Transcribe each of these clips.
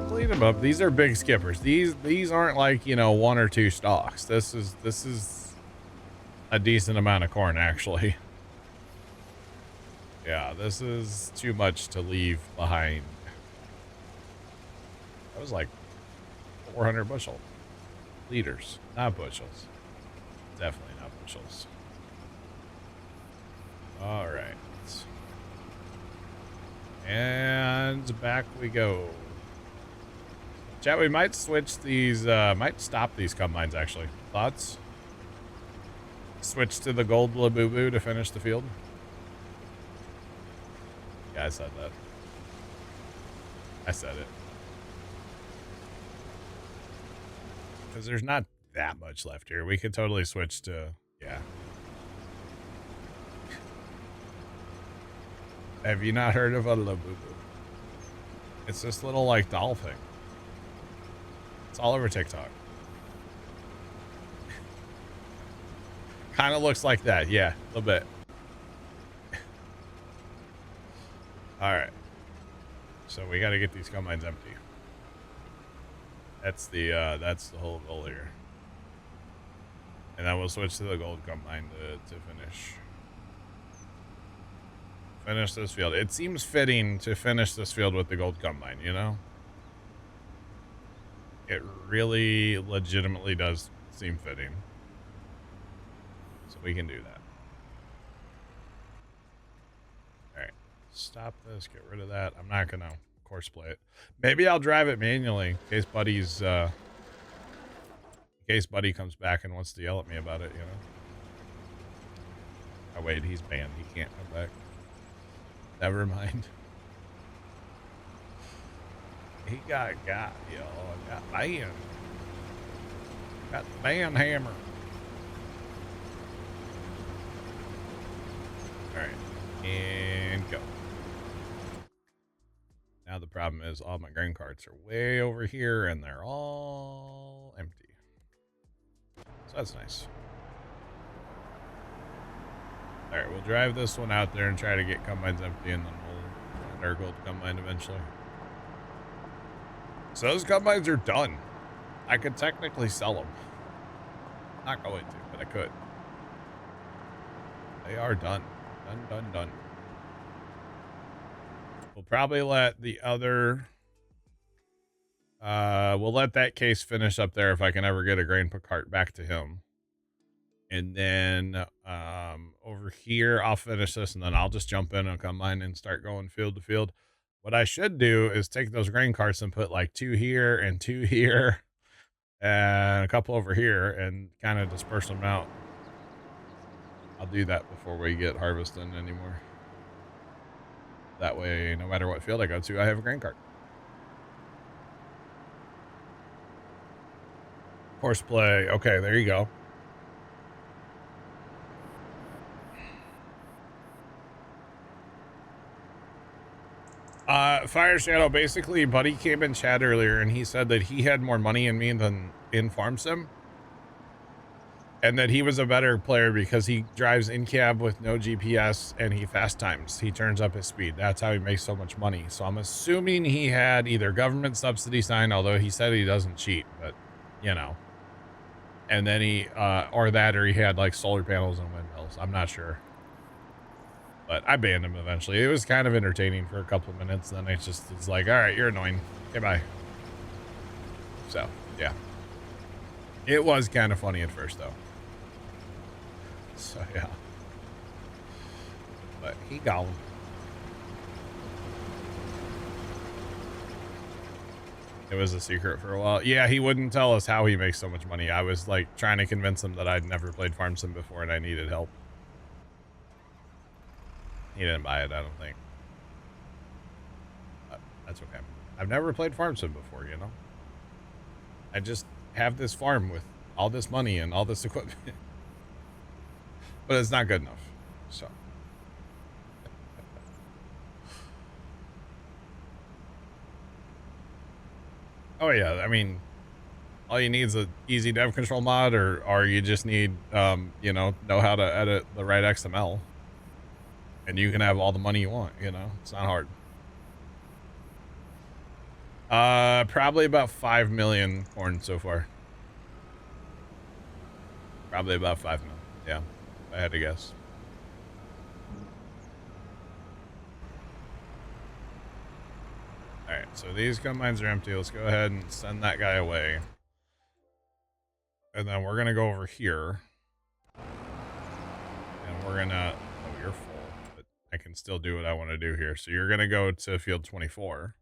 Clean them up. These are big skippers. These aren't like, you know, 1 or 2 stalks. This is a decent amount of corn, actually. Yeah, this is too much to leave behind. That was like 400 bushel liters, not bushels. Definitely not bushels. All right. And back we go. Chat, we might switch these, might stop these combines, actually. Thoughts? Switch to the gold Labubu to finish the field? Yeah, I said that. I said it. Because there's not that much left here. We could totally switch to, yeah. Have you not heard of a Labubu? It's this little, like, doll thing. It's all over TikTok. Kind of looks like that. Yeah, a little bit. All right. So we got to get these combines empty. That's the whole goal here. And then we'll switch to the gold combine to finish this field. It seems fitting to finish this field with the gold combine, you know? It really legitimately does seem fitting. So we can do that. All right. Stop this. Get rid of that. I'm not going to course play it. Maybe I'll drive it manually in case Buddy's... in case Buddy comes back and wants to yell at me about it, you know? Oh, wait. He's banned. He can't come back. Never mind. He got, yo. Got banned. Got the ban hammer. All right. And go. Now the problem is all my grain carts are way over here and they're all empty. So that's nice. All right, we'll drive this one out there and try to get combines empty, and then we'll find our gold combine eventually. So those combines are done. I could technically sell them. Not going to, but I could. They are done. Done. We'll probably let the other... we'll let that case finish up there if I can ever get a grain cart back to him. And then over here, I'll finish this, and then I'll just jump in and combine and start going field to field. What I should do is take those grain carts and put like 2 here and 2 here and a couple over here and kind of disperse them out. I'll do that before we get harvesting anymore. That way, no matter what field I go to, I have a grain cart. Horseplay. Okay, there you go. Fire Shadow, basically, Buddy came in chat earlier and he said that he had more money in me than in Farm Sim. And that he was a better player because he drives in cab with no GPS and he fast times. He turns up his speed. That's how he makes so much money. So I'm assuming he had either government subsidy sign, although he said he doesn't cheat, but you know. And then he, or he had like solar panels and windmills. I'm not sure. But I banned him eventually. It was kind of entertaining for a couple of minutes. Then it's like, all right, you're annoying. Okay, bye. So, yeah. It was kind of funny at first, though. So, yeah. But he gone. It was a secret for a while. Yeah, he wouldn't tell us how he makes so much money. I was, like, trying to convince him that I'd never played Farm Sim before and I needed help. He didn't buy it, I don't think. But that's okay. I've never played Farm Sim before, you know? I just have this farm with all this money and all this equipment. But it's not good enough, so. Oh, yeah, I mean, all you need is an easy dev control mod, or you just need, you know how to edit the right XML. And you can have all the money you want, you know? It's not hard. Probably about 5 million corn so far. Probably about 5 million. Yeah, if I had to guess. All right, so these combines are empty. Let's go ahead and send that guy away. And then we're going to go over here. And we're going to... Oh, you're full. But I can still do what I want to do here. So you're going to go to field 24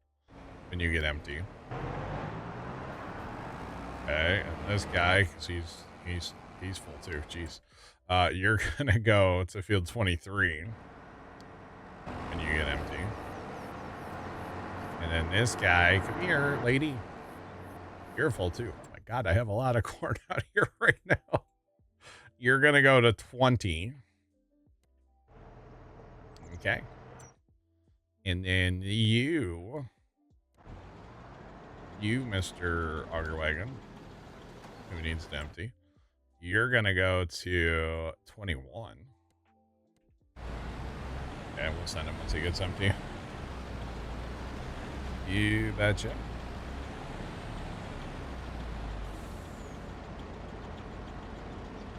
when you get empty. Okay, and this guy, because he's full too. Jeez. You're going to go to field 23 when you get empty. And then this guy, come here, lady. You're full too. Oh my God, I have a lot of corn out here right now. You're going to go to 20. Okay. And then you, Mr. Auger Wagon, who needs to empty, you're going to go to 21. And we'll send him once he gets empty. You betcha.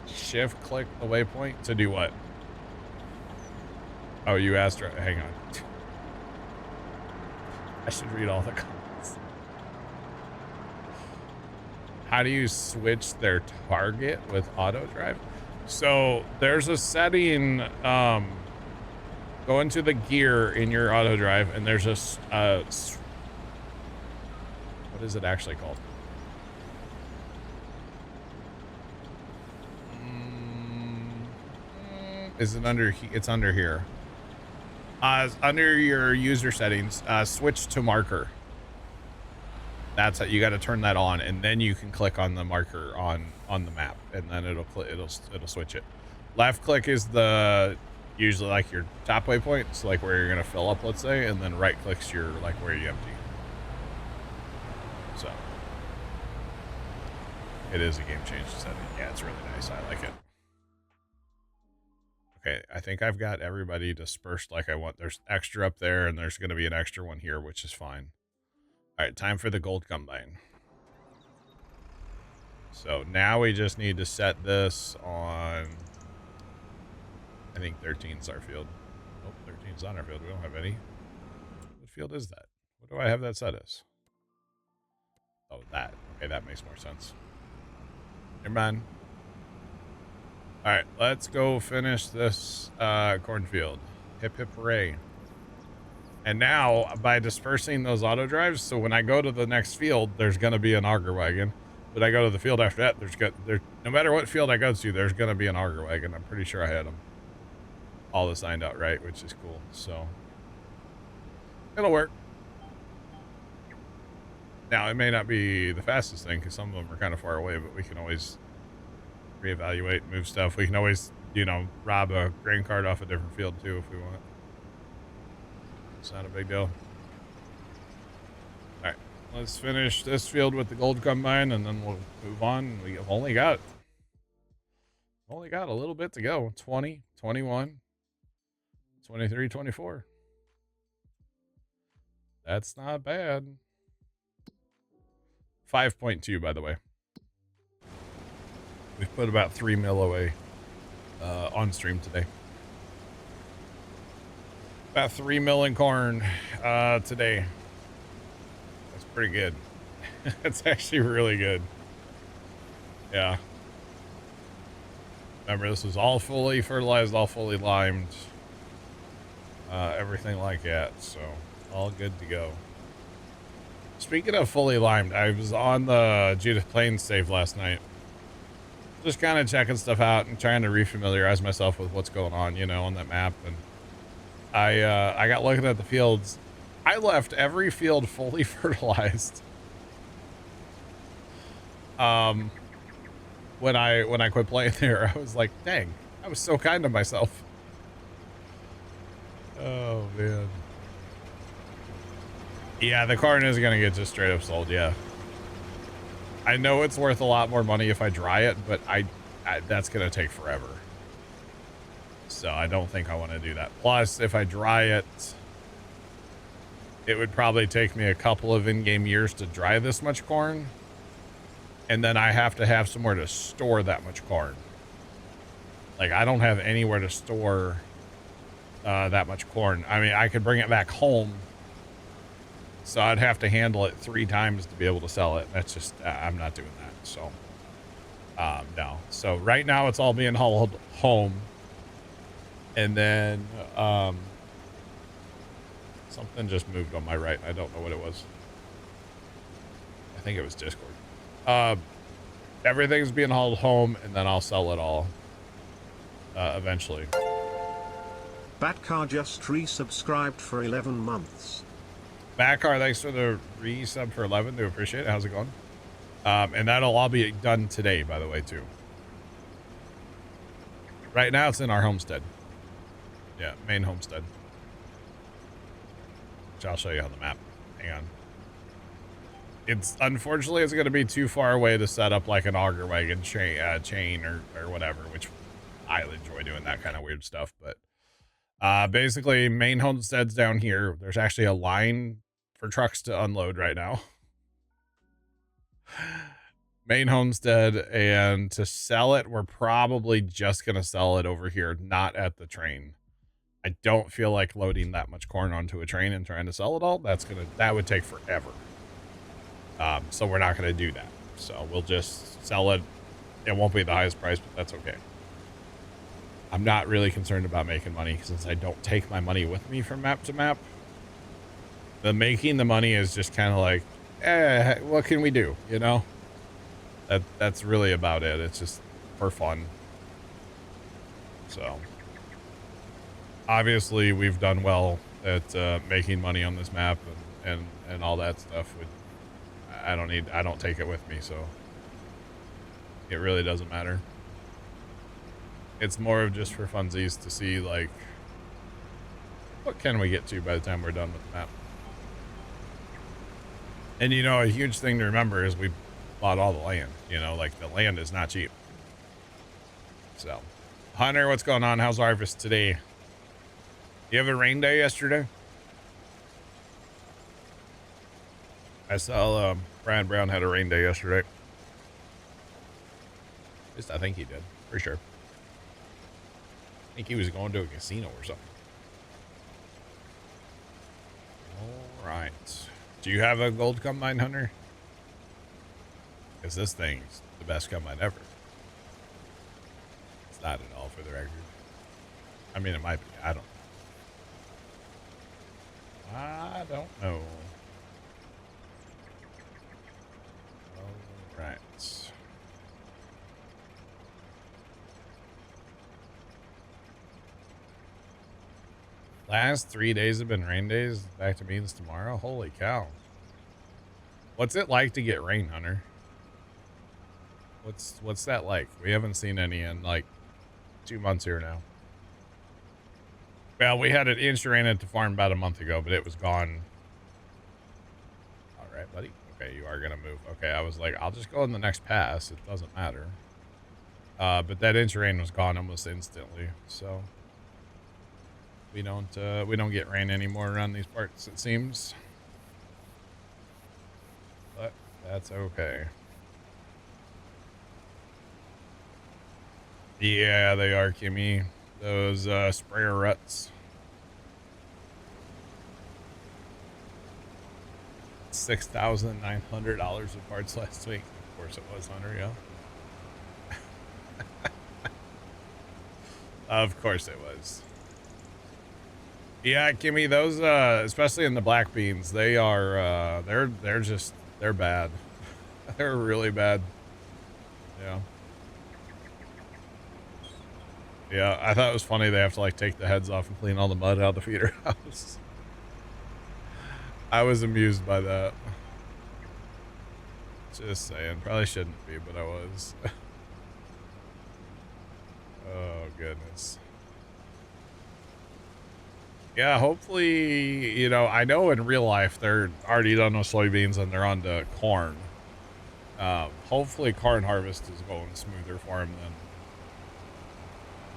Shift click the waypoint to do what? Oh, you asked her. Hang on. I should read all the comments. How do you switch their target with auto drive? So there's a setting, go into the gear in your auto drive, and there's a what is it actually called? Is it under? It's under here. Under your user settings, switch to marker. That's it. You got to turn that on, and then you can click on the marker on the map, and then it'll switch it. Left click is usually like your top waypoint, so like where you're gonna fill up, let's say, and then right clicks your like where you empty. So it is a game change setting. Yeah, it's really nice. I like it. Okay, I think I've got everybody dispersed like I want. There's extra up there, and there's going to be an extra one here, which is fine. All right, time for the gold combine. So now we just need to set this on, I think 13's our field. Nope, 13's on our field. We don't have any. What field is that? What do I have that set as? Oh, that. Okay, that makes more sense. Never mind. All right, let's go finish this cornfield. Hip, hip, hooray. And now, by dispersing those auto drives, so when I go to the next field, there's going to be an auger wagon. But I go to the field after that, no matter what field I go to, there's going to be an auger wagon. I'm pretty sure I had them all assigned out right, which is cool. So it'll work. Now, it may not be the fastest thing because some of them are kind of far away, but we can always reevaluate, move stuff. We can always, rob a grain cart off a different field too if we want. It's not a big deal. All right, let's finish this field with the gold combine, and then we'll move on. We've only got a little bit to go. 20, 21, 23, 24. That's not bad. 5.2, by the way. We've put about 3 mil away on stream today. About 3 mil in corn today. That's pretty good. That's actually really good. Yeah. Remember, this was all fully fertilized, all fully limed. Everything like that. So, all good to go. Speaking of fully limed, I was on the Judith Plains save last night. Just kind of checking stuff out and trying to refamiliarize myself with what's going on, on that map. And I got looking at the fields. I left every field fully fertilized. When I quit playing there, I was like, dang, I was so kind to myself. Oh man. Yeah, the corn is gonna get just straight up sold. Yeah. I know it's worth a lot more money if I dry it, but that's going to take forever. So I don't think I want to do that. Plus, if I dry it, it would probably take me a couple of in-game years to dry this much corn. And then I have to have somewhere to store that much corn. Like, I don't have anywhere to store that much corn. I mean, I could bring it back home. So I'd have to handle it 3 times to be able to sell it. That's just, I'm not doing that. So, no. So right now it's all being hauled home. And then, something just moved on my right. I don't know what it was. I think it was Discord. Everything's being hauled home, and then I'll sell it all eventually. Batcar just resubscribed for 11 months. Batcar, thanks for the resub for 11. Do appreciate it. How's it going? And that'll all be done today, by the way, too. Right now, it's in our homestead. Yeah, main homestead. Which I'll show you on the map. Hang on. Unfortunately, it's going to be too far away to set up like an auger wagon chain or whatever, which I enjoy doing that kind of weird stuff. But basically, main homestead's down here. There's actually a line for trucks to unload right now. Main homestead, and to sell it, we're probably just going to sell it over here, not at the train. I don't feel like loading that much corn onto a train and trying to sell it all. That would take forever. So we're not going to do that. So we'll just sell it. It won't be the highest price, but that's okay. I'm not really concerned about making money since I don't take my money with me from map to map. The making the money is just kind of like, what can we do? You know, that's really about it. It's just for fun. So obviously we've done well at making money on this map and all that stuff. I don't take it with me, so it really doesn't matter. It's more of just for funsies to see, like, what can we get to by the time we're done with the map. And, you know, a huge thing to remember is we bought all the land. You know, like, the land is not cheap. So, Hunter, what's going on? How's harvest today? You have a rain day yesterday? I saw Brian Brown had a rain day yesterday. At least I think he did, for sure. I think he was going to a casino or something. All right. Do you have a gold combine, Hunter? Because this thing's the best combine ever. It's not at all, for the record. I mean, it might be. I don't know. All right. Last 3 days have been rain days. Back to means tomorrow. Holy cow. What's it like to get rain, Hunter? What's that like? We haven't seen any in like 2 months here now. Well, we had an inch of rain at the farm about a month ago, but it was gone. All right, buddy. Okay, you are going to move. Okay, I was like, I'll just go in the next pass. It doesn't matter. But that inch of rain was gone almost instantly, so we don't get rain anymore around these parts, it seems. But that's okay. Yeah, they are, Kimmy. Those sprayer ruts. $6,900 of parts last week. Of course it was, Hunter, yeah. Of course it was. Yeah, Kimmy, those especially in the black beans, they are they're bad. They're really bad. Yeah. Yeah, I thought it was funny they have to like take the heads off and clean all the mud out of the feeder house. I was amused by that. Just saying, probably shouldn't be, but I was. Oh goodness. Yeah, hopefully, you know, I know in real life they're already done with soybeans and they're on to corn. Hopefully corn harvest is going smoother for them than,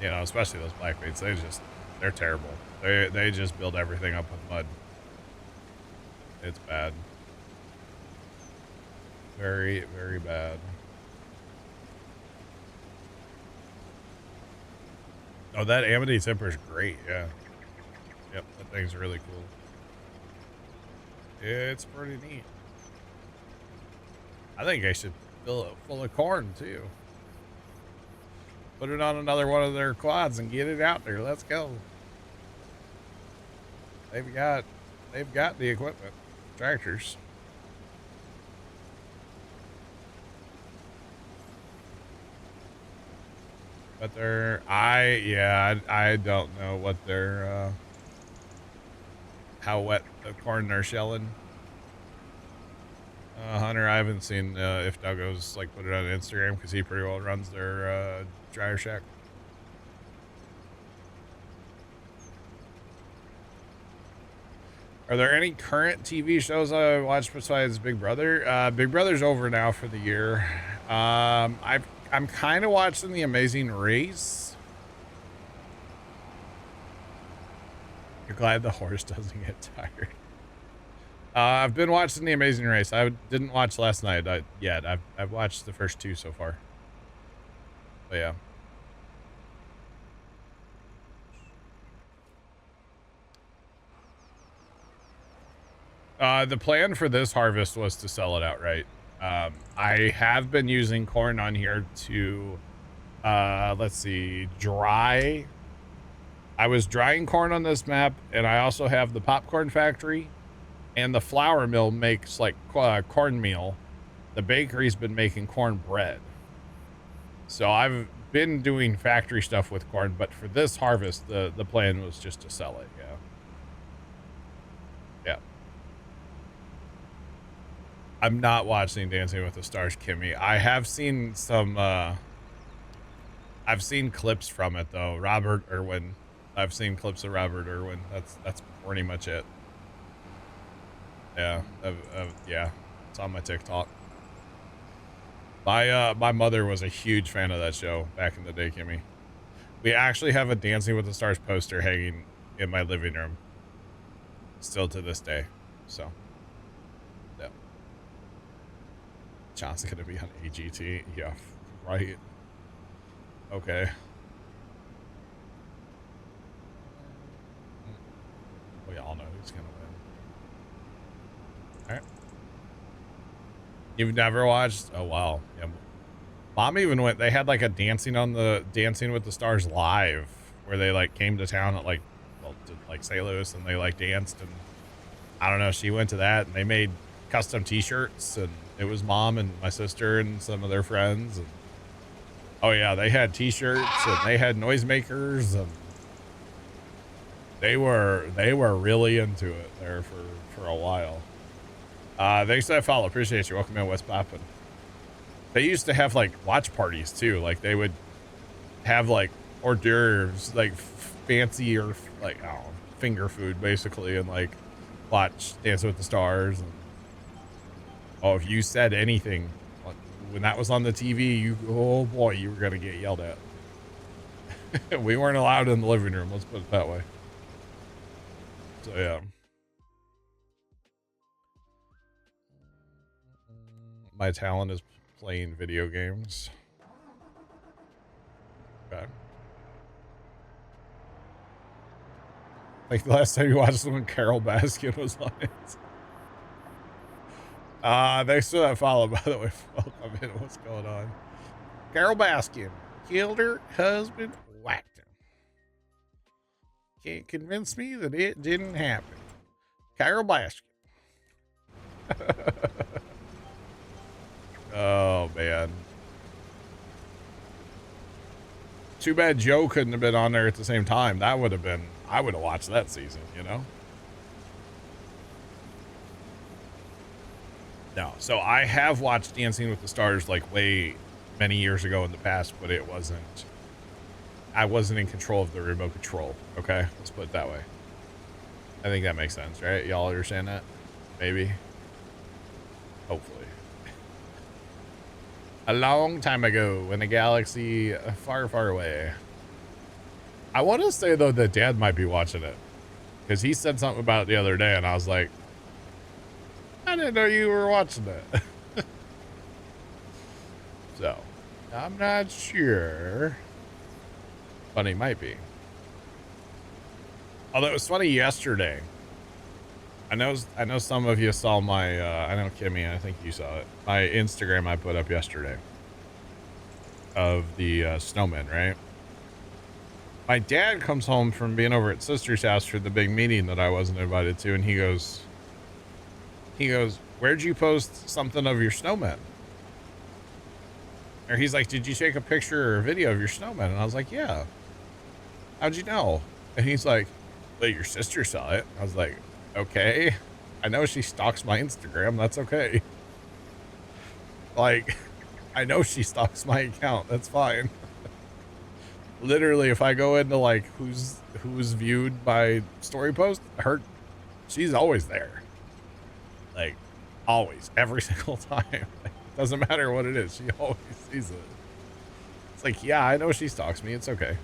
you know, especially those black beans. They're terrible. They just build everything up with mud. It's bad. Very, very bad. Oh, that Amity zipper is great. Yeah. Yep, that thing's really cool. It's pretty neat. I think I should fill it full of corn too. Put it on another one of their quads and get it out there. Let's go. They've got the equipment. Tractors. But I don't know what they're how wet the corn they're shelling. Hunter, I haven't seen if Duggo's like put it on Instagram because he pretty well runs their dryer shack. Are there any current TV shows I watch besides Big Brother? Big Brother's over now for the year. I'm kind of watching The Amazing Race. You're glad the horse doesn't get tired. I've been watching The Amazing Race. I didn't watch last night yet. I've watched the first 2 so far. But yeah. The plan for this harvest was to sell it outright. I have been using corn on here to, let's see, dry. I was drying corn on this map, and I also have the popcorn factory, and the flour mill makes like cornmeal. The bakery's been making cornbread. So I've been doing factory stuff with corn, but for this harvest, the plan was just to sell it. Yeah. Yeah. I'm not watching Dancing with the Stars, Kimmy. I have seen some, I've seen clips from it though. Robert Irwin. I've seen clips of Robert Irwin. That's pretty much it. Yeah. Yeah. It's on my TikTok. My mother was a huge fan of that show back in the day, Kimmy. We actually have a Dancing with the Stars poster hanging in my living room. Still to this day. So. Yeah. John's gonna be on AGT. Yeah, right. Okay. We all know who's gonna win. Alright. You've never watched? Oh wow. Yeah. Mom even went, they had like a Dancing with the Stars live where they like came to town at like, well, to like St. Louis, and they like danced, and I don't know, she went to that and they made custom t-shirts, and it was Mom and my sister and some of their friends, and oh yeah, they had t-shirts and they had noisemakers, and they were really into it there for a while. Thanks for that follow. Appreciate you. Welcome in, West Poppin'. They used to have like watch parties too. Like they would have like hors d'oeuvres, like fancy or like, I don't know, finger food basically, and like watch Dance with the Stars. And oh, if you said anything when that was on the TV, oh boy, you were gonna get yelled at. We weren't allowed in the living room. Let's put it that way. So yeah. My talent is playing video games. Okay. Like the last time you watched them when Carol Baskin was on it. Thanks for that follow, by the way. Welcome in. What's going on? Carol Baskin killed her husband, whacked him. Can't convince me that it didn't happen. Carol Baskin. Oh man. Too bad Joe couldn't have been on there at the same time. That would have been, I would have watched that season, you know? No. So I have watched Dancing with the Stars like way many years ago in the past, but it wasn't, I wasn't in control of the remote control. Okay. Let's put it that way. I think that makes sense, right? Y'all understand that? Maybe. Hopefully. A long time ago in a galaxy far, far away. I want to say, though, that Dad might be watching it. Because he said something about it the other day, and I was like, I didn't know you were watching that. So, I'm not sure. But he might be. Although it was funny yesterday. I know some of you saw my, I know Kimmy, I think you saw it. My Instagram I put up yesterday. Of the snowman, right? My dad comes home from being over at sister's house for the big meeting that I wasn't invited to. And he goes, where'd you post something of your snowman? Or he's like, did you take a picture or a video of your snowman? And I was like, yeah. How'd you know? And he's like, well, your sister saw it. I was like, okay. I know she stalks my Instagram. That's okay. Like, I know she stalks my account. That's fine. Literally, if I go into like who's viewed by story post, she's always there. Like, always, every single time. Like, doesn't matter what it is. She always sees it. It's like, yeah, I know she stalks me. It's okay.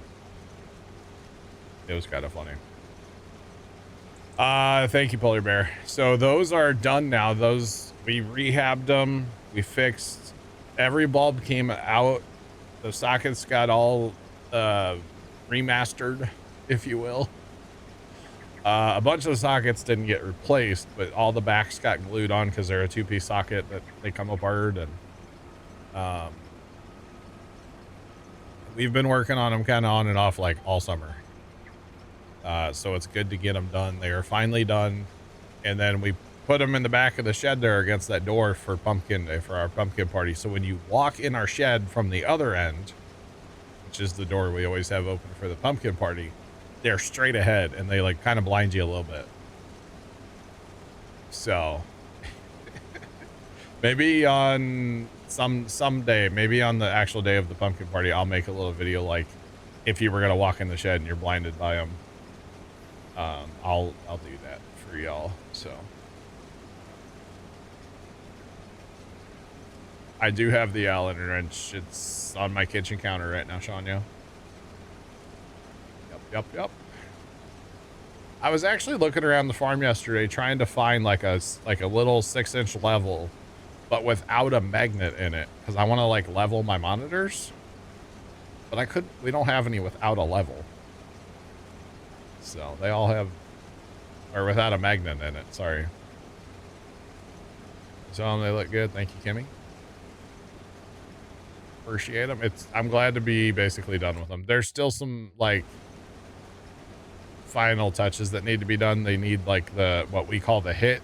It was kind of funny. Thank you, Polar Bear. So those are done now. Those, we rehabbed them. We fixed. Every bulb came out. The sockets got all remastered, if you will. A bunch of the sockets didn't get replaced, but all the backs got glued on because they're a two-piece socket that they come apart. And we've been working on them kind of on and off like all summer. So it's good to get them done. They are finally done. And then we put them in the back of the shed there against that door for pumpkin day, for our pumpkin party. So when you walk in our shed from the other end, which is the door we always have open for the pumpkin party, they're straight ahead and they like kind of blind you a little bit. So maybe on someday, maybe on the actual day of the pumpkin party, I'll make a little video like if you were going to walk in the shed and you're blinded by them. I'll do that for y'all. So I do have the Allen wrench. It's on my kitchen counter right now, Shania. Yep. I was actually looking around the farm yesterday trying to find like a little 6-inch level, but without a magnet in it, because I want to like level my monitors. But we don't have any without a level. So they all have, or without a magnet in it, sorry. So they look good. Thank you, Kimmy. Appreciate them. I'm glad to be basically done with them. There's still some like final touches that need to be done. They need like what we call the hit,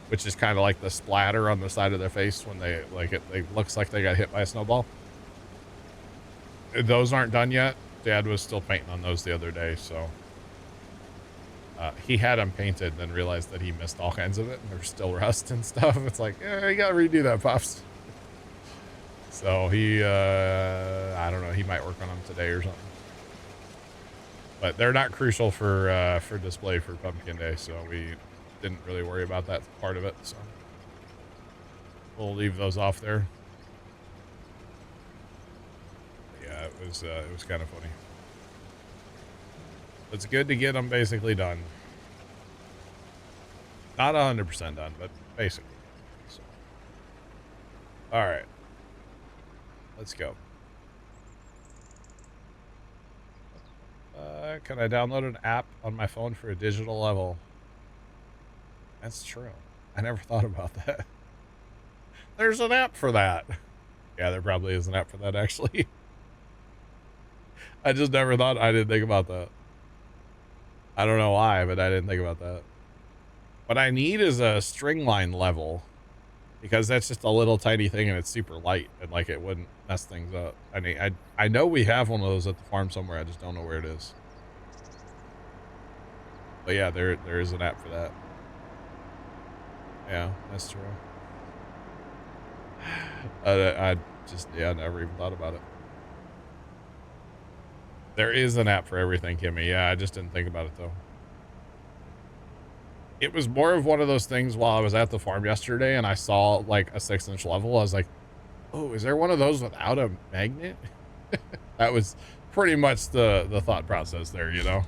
which is kind of like the splatter on the side of their face when they like it looks like they got hit by a snowball. Those aren't done yet. Dad was still painting on those the other day, so he had them painted, then realized that he missed all kinds of it, and there's still rust and stuff. It's like, you gotta redo that, Pops. So he, I don't know, he might work on them today or something. But they're not crucial for display for Pumpkin Day, so we didn't really worry about that part of it. So we'll leave those off there. Yeah, it was kind of funny. It's good to get them basically done. Not 100% done, but basically. So. All right. Let's go. Can I download an app on my phone for a digital level? That's true. I never thought about that. There's an app for that. Yeah, there probably is an app for that, actually. I just never thought, I didn't think about that. I don't know why, but I didn't think about that. What I need is a string line level, because that's just a little tiny thing and it's super light and like it wouldn't mess things up. I mean, I know we have one of those at the farm somewhere. I just don't know where it is. But yeah, there is an app for that. Yeah, that's true. I never even thought about it. There is an app for everything, Kimmy. Yeah, I just didn't think about it though. It was more of one of those things while I was at the farm yesterday and I saw like a 6-inch level. I was like, oh, is there one of those without a magnet? That was pretty much the thought process there, you know?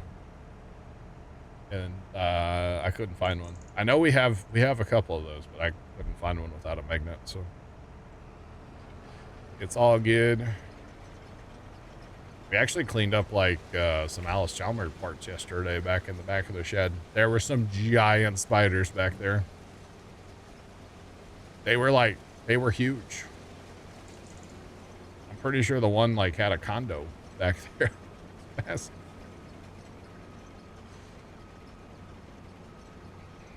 and I couldn't find one. I know we have a couple of those, but I couldn't find one without a magnet, so it's all good. We actually cleaned up like some Alice Chalmers parts yesterday back in the back of the shed. There were some giant spiders back there. They were huge. I'm pretty sure the one like had a condo back there. Massive.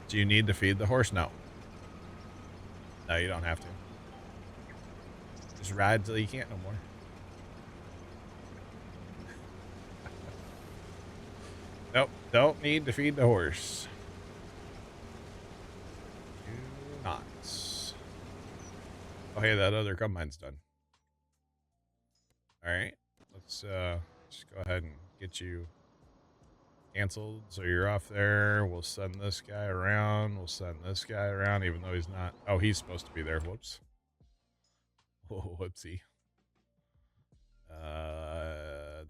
Do you need to feed the horse? No. No, you don't have to. Just ride till you can't no more. Nope, don't need to feed the horse. Do not. Oh, hey, that other combine's done. All right, let's just go ahead and get you canceled. So you're off there. We'll send this guy around. We'll send this guy around, even though he's not. Oh, he's supposed to be there. Whoops. Whoa, whoopsie.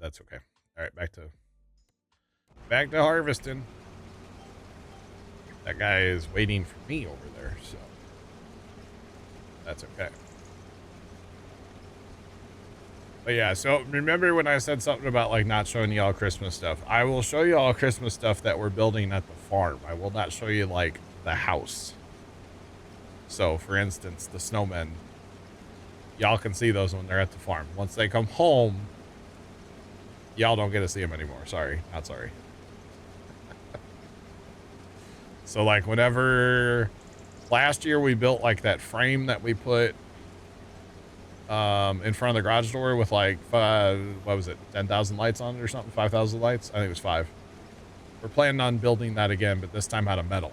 That's okay. All right, back to harvesting. That guy is waiting for me over there, so that's okay. But yeah, so remember when I said something about like not showing you all Christmas stuff? I will show you all Christmas stuff that we're building at the farm. I will not show you like the house. So for instance, the snowmen, y'all can see those when they're at the farm. Once they come home, y'all don't get to see them anymore. Sorry, not sorry. So like whenever last year we built like that frame that we put in front of the garage door with like what was it, 10,000 lights on it or something, 5,000 lights. I think it was 5. We're planning on building that again, but this time out of metal.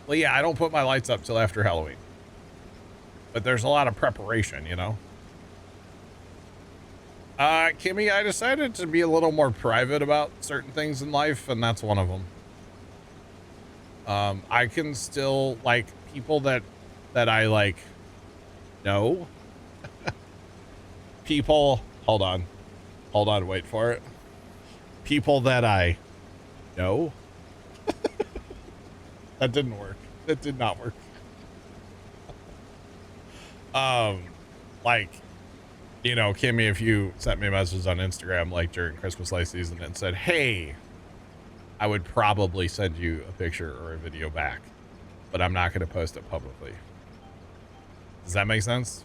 Well, yeah, I don't put my lights up till after Halloween, but there's a lot of preparation, you know. Kimmy, I decided to be a little more private about certain things in life, and that's one of them. I can still like people that I like know. People, hold on, wait for it. People that I know. That didn't work. That did not work. Like, you know, Kimmy, if you sent me a message on Instagram like during Christmas light season and said, hey, I would probably send you a picture or a video back, but I'm not going to post it publicly. Does that make sense?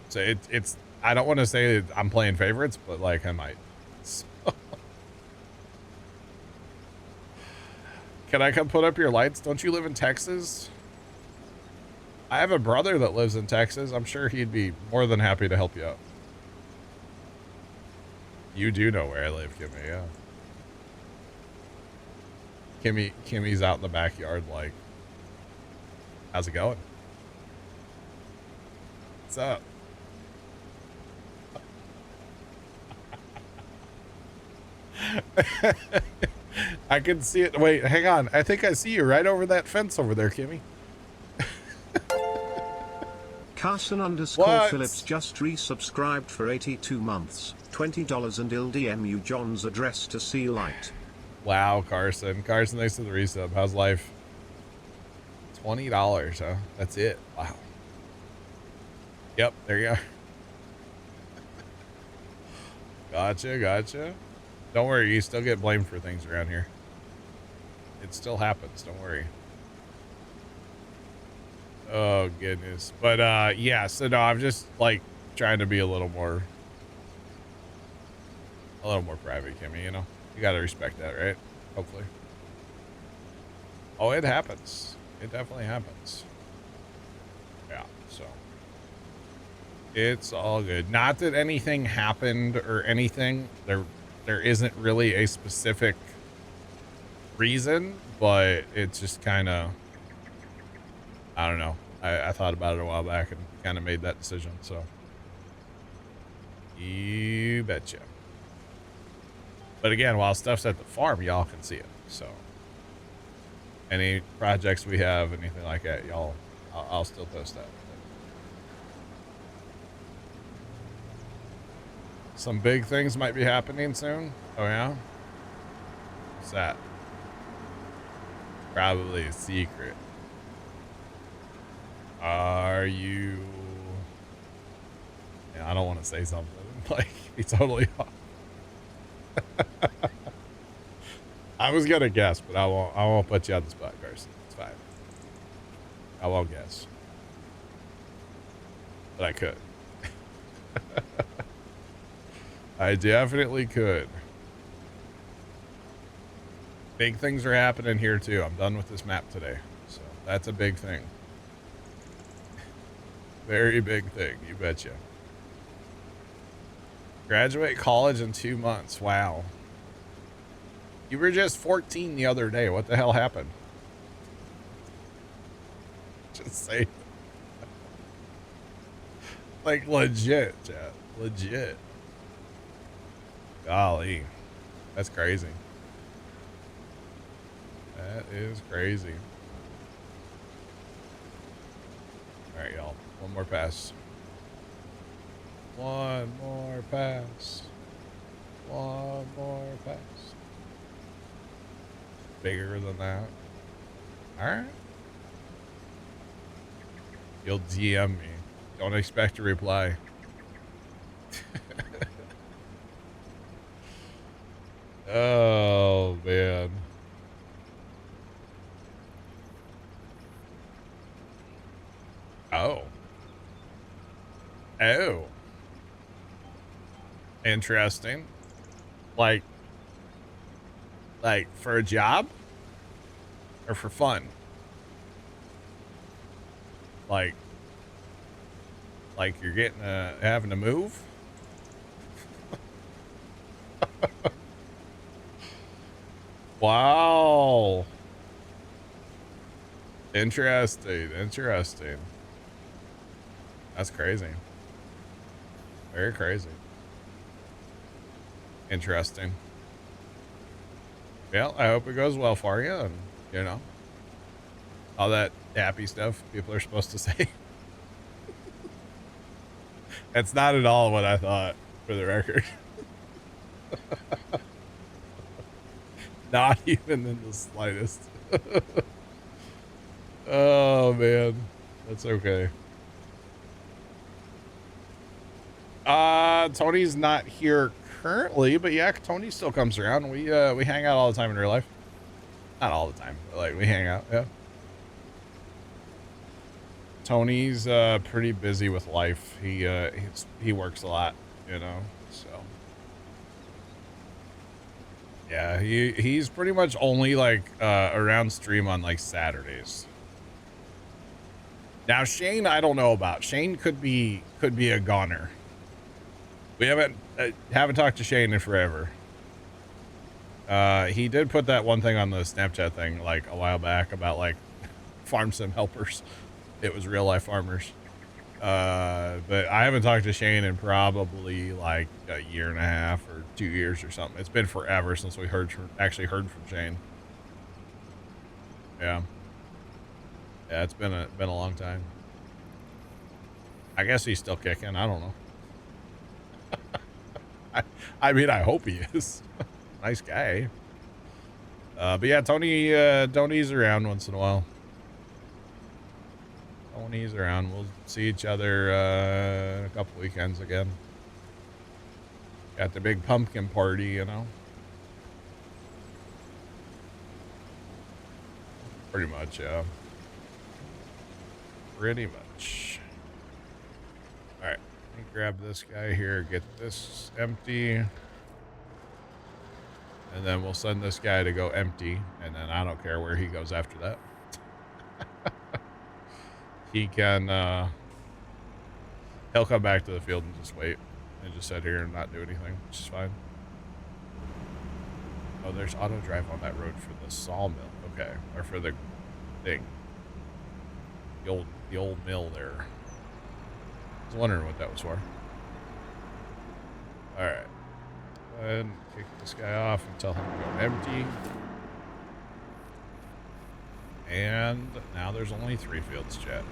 So it's I don't want to say I'm playing favorites, but like I might. So. Can I come put up your lights? Don't you live in Texas? I have a brother that lives in Texas. I'm sure he'd be more than happy to help you out. You do know where I live, Kimmy, yeah. Kimmy's out in the backyard like, how's it going? What's up? I can see it. Wait, hang on. I think I see you right over that fence over there, Kimmy. Carson _ Phillips just resubscribed for 82 months, $20 and he'll DM you John's address to see light. Wow, Carson. Carson, thanks for the resub. How's life? $20, huh? That's it. Wow. Yep, there you are. Gotcha. Don't worry, you still get blamed for things around here. It still happens, don't worry. Oh, goodness. But, yeah, so no, I'm just, like, trying to be a little more private, Kimmy, you know? You gotta respect that, right? Hopefully. Oh, it happens. It definitely happens. Yeah, so. It's all good. Not that anything happened or anything. There isn't really a specific reason, but it's just kind of, I don't know. I thought about it a while back and kind of made that decision, so. You betcha. But again, while stuff's at the farm, y'all can see it, so. Any projects we have, anything like that, y'all, I'll still post that. Some big things might be happening soon. Oh yeah? What's that? Probably a secret. Are you... Yeah, I don't want to say something. Like, be totally off. I was gonna guess, but I won't put you on the spot, Carson. It's fine. I won't guess. But I could. I definitely could. Big things are happening here too. I'm done with this map today. So that's a big thing. Very big thing, you betcha. Graduate college in 2 months. Wow. You were just 14 the other day. What the hell happened? Just say. Like legit, chat. Legit. Golly. That's crazy. That is crazy. Alright, y'all. One more pass. One more pass. One more pass. Bigger than that. Alright. You'll DM me. Don't expect a reply. Oh, man. Oh. Oh. Interesting. Like for a job? Or for fun? Like you're getting having to move? Wow. Interesting. Interesting. That's crazy. Very crazy. Interesting. Well, I hope it goes well for you, and you know, all that happy stuff people are supposed to say. That's not at all what I thought, for the record. Not even in the slightest. Oh man, that's okay. Tony's not here currently, but yeah, Tony still comes around. We hang out all the time in real life. Not all the time, but like we hang out. Yeah. Tony's pretty busy with life. He works a lot, you know. So yeah, he's pretty much only like around stream on like Saturdays. Now Shane, I don't know about. Shane could be a goner. We haven't talked to Shane in forever. He did put that one thing on the Snapchat thing like a while back about like farm sim helpers. It was real life farmers. But I haven't talked to Shane in probably like a year and a half or 2 years or something. It's been forever since we actually heard from Shane. Yeah. Yeah, it's been a long time. I guess he's still kicking. I don't know. I mean, I hope he is. Nice guy. But yeah, Tony's around once in a while. Tony's around. We'll see each other a couple weekends again. Got the big pumpkin party, you know. Pretty much, yeah. Pretty much. All right, let me grab this guy here, get this empty. And then we'll send this guy to go empty. And then I don't care where he goes after that. He can, he'll come back to the field and just wait. And just sit here and not do anything, which is fine. Oh, there's auto drive on that road for the sawmill. Okay, or for the thing. The old mill there. I was wondering what that was for. All right. Go ahead and kick this guy off and tell him to go empty. And now there's only 3 fields, chat.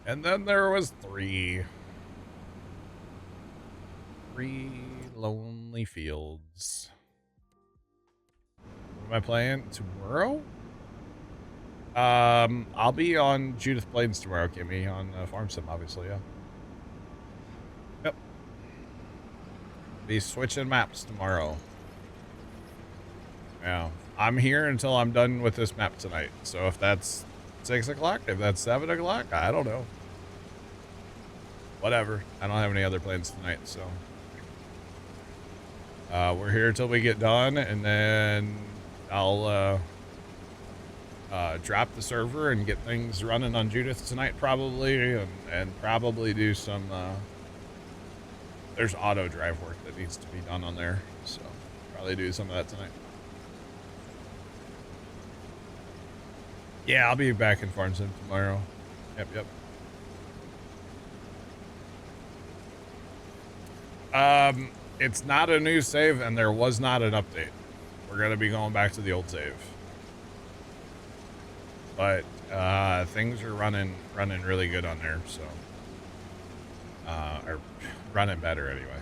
And then there was 3. 3 lonely fields. What am I playing tomorrow? I'll be on Judith Plains tomorrow, Kimmy, on Farm Sim, obviously, yeah. Yep. Be switching maps tomorrow. Yeah. I'm here until I'm done with this map tonight. So if that's 6 o'clock, if that's 7 o'clock, I don't know. Whatever. I don't have any other plans tonight, so. We're here till we get done, and then I'll, drop the server and get things running on Judith tonight probably, and probably do some, there's auto drive work that needs to be done on there, so probably do some of that tonight. Yeah, I'll be back in Farm Sim tomorrow. Yep. It's not a new save, and there was not an update. We're gonna be going back to the old save. But things are running really good on there, so or running better anyway.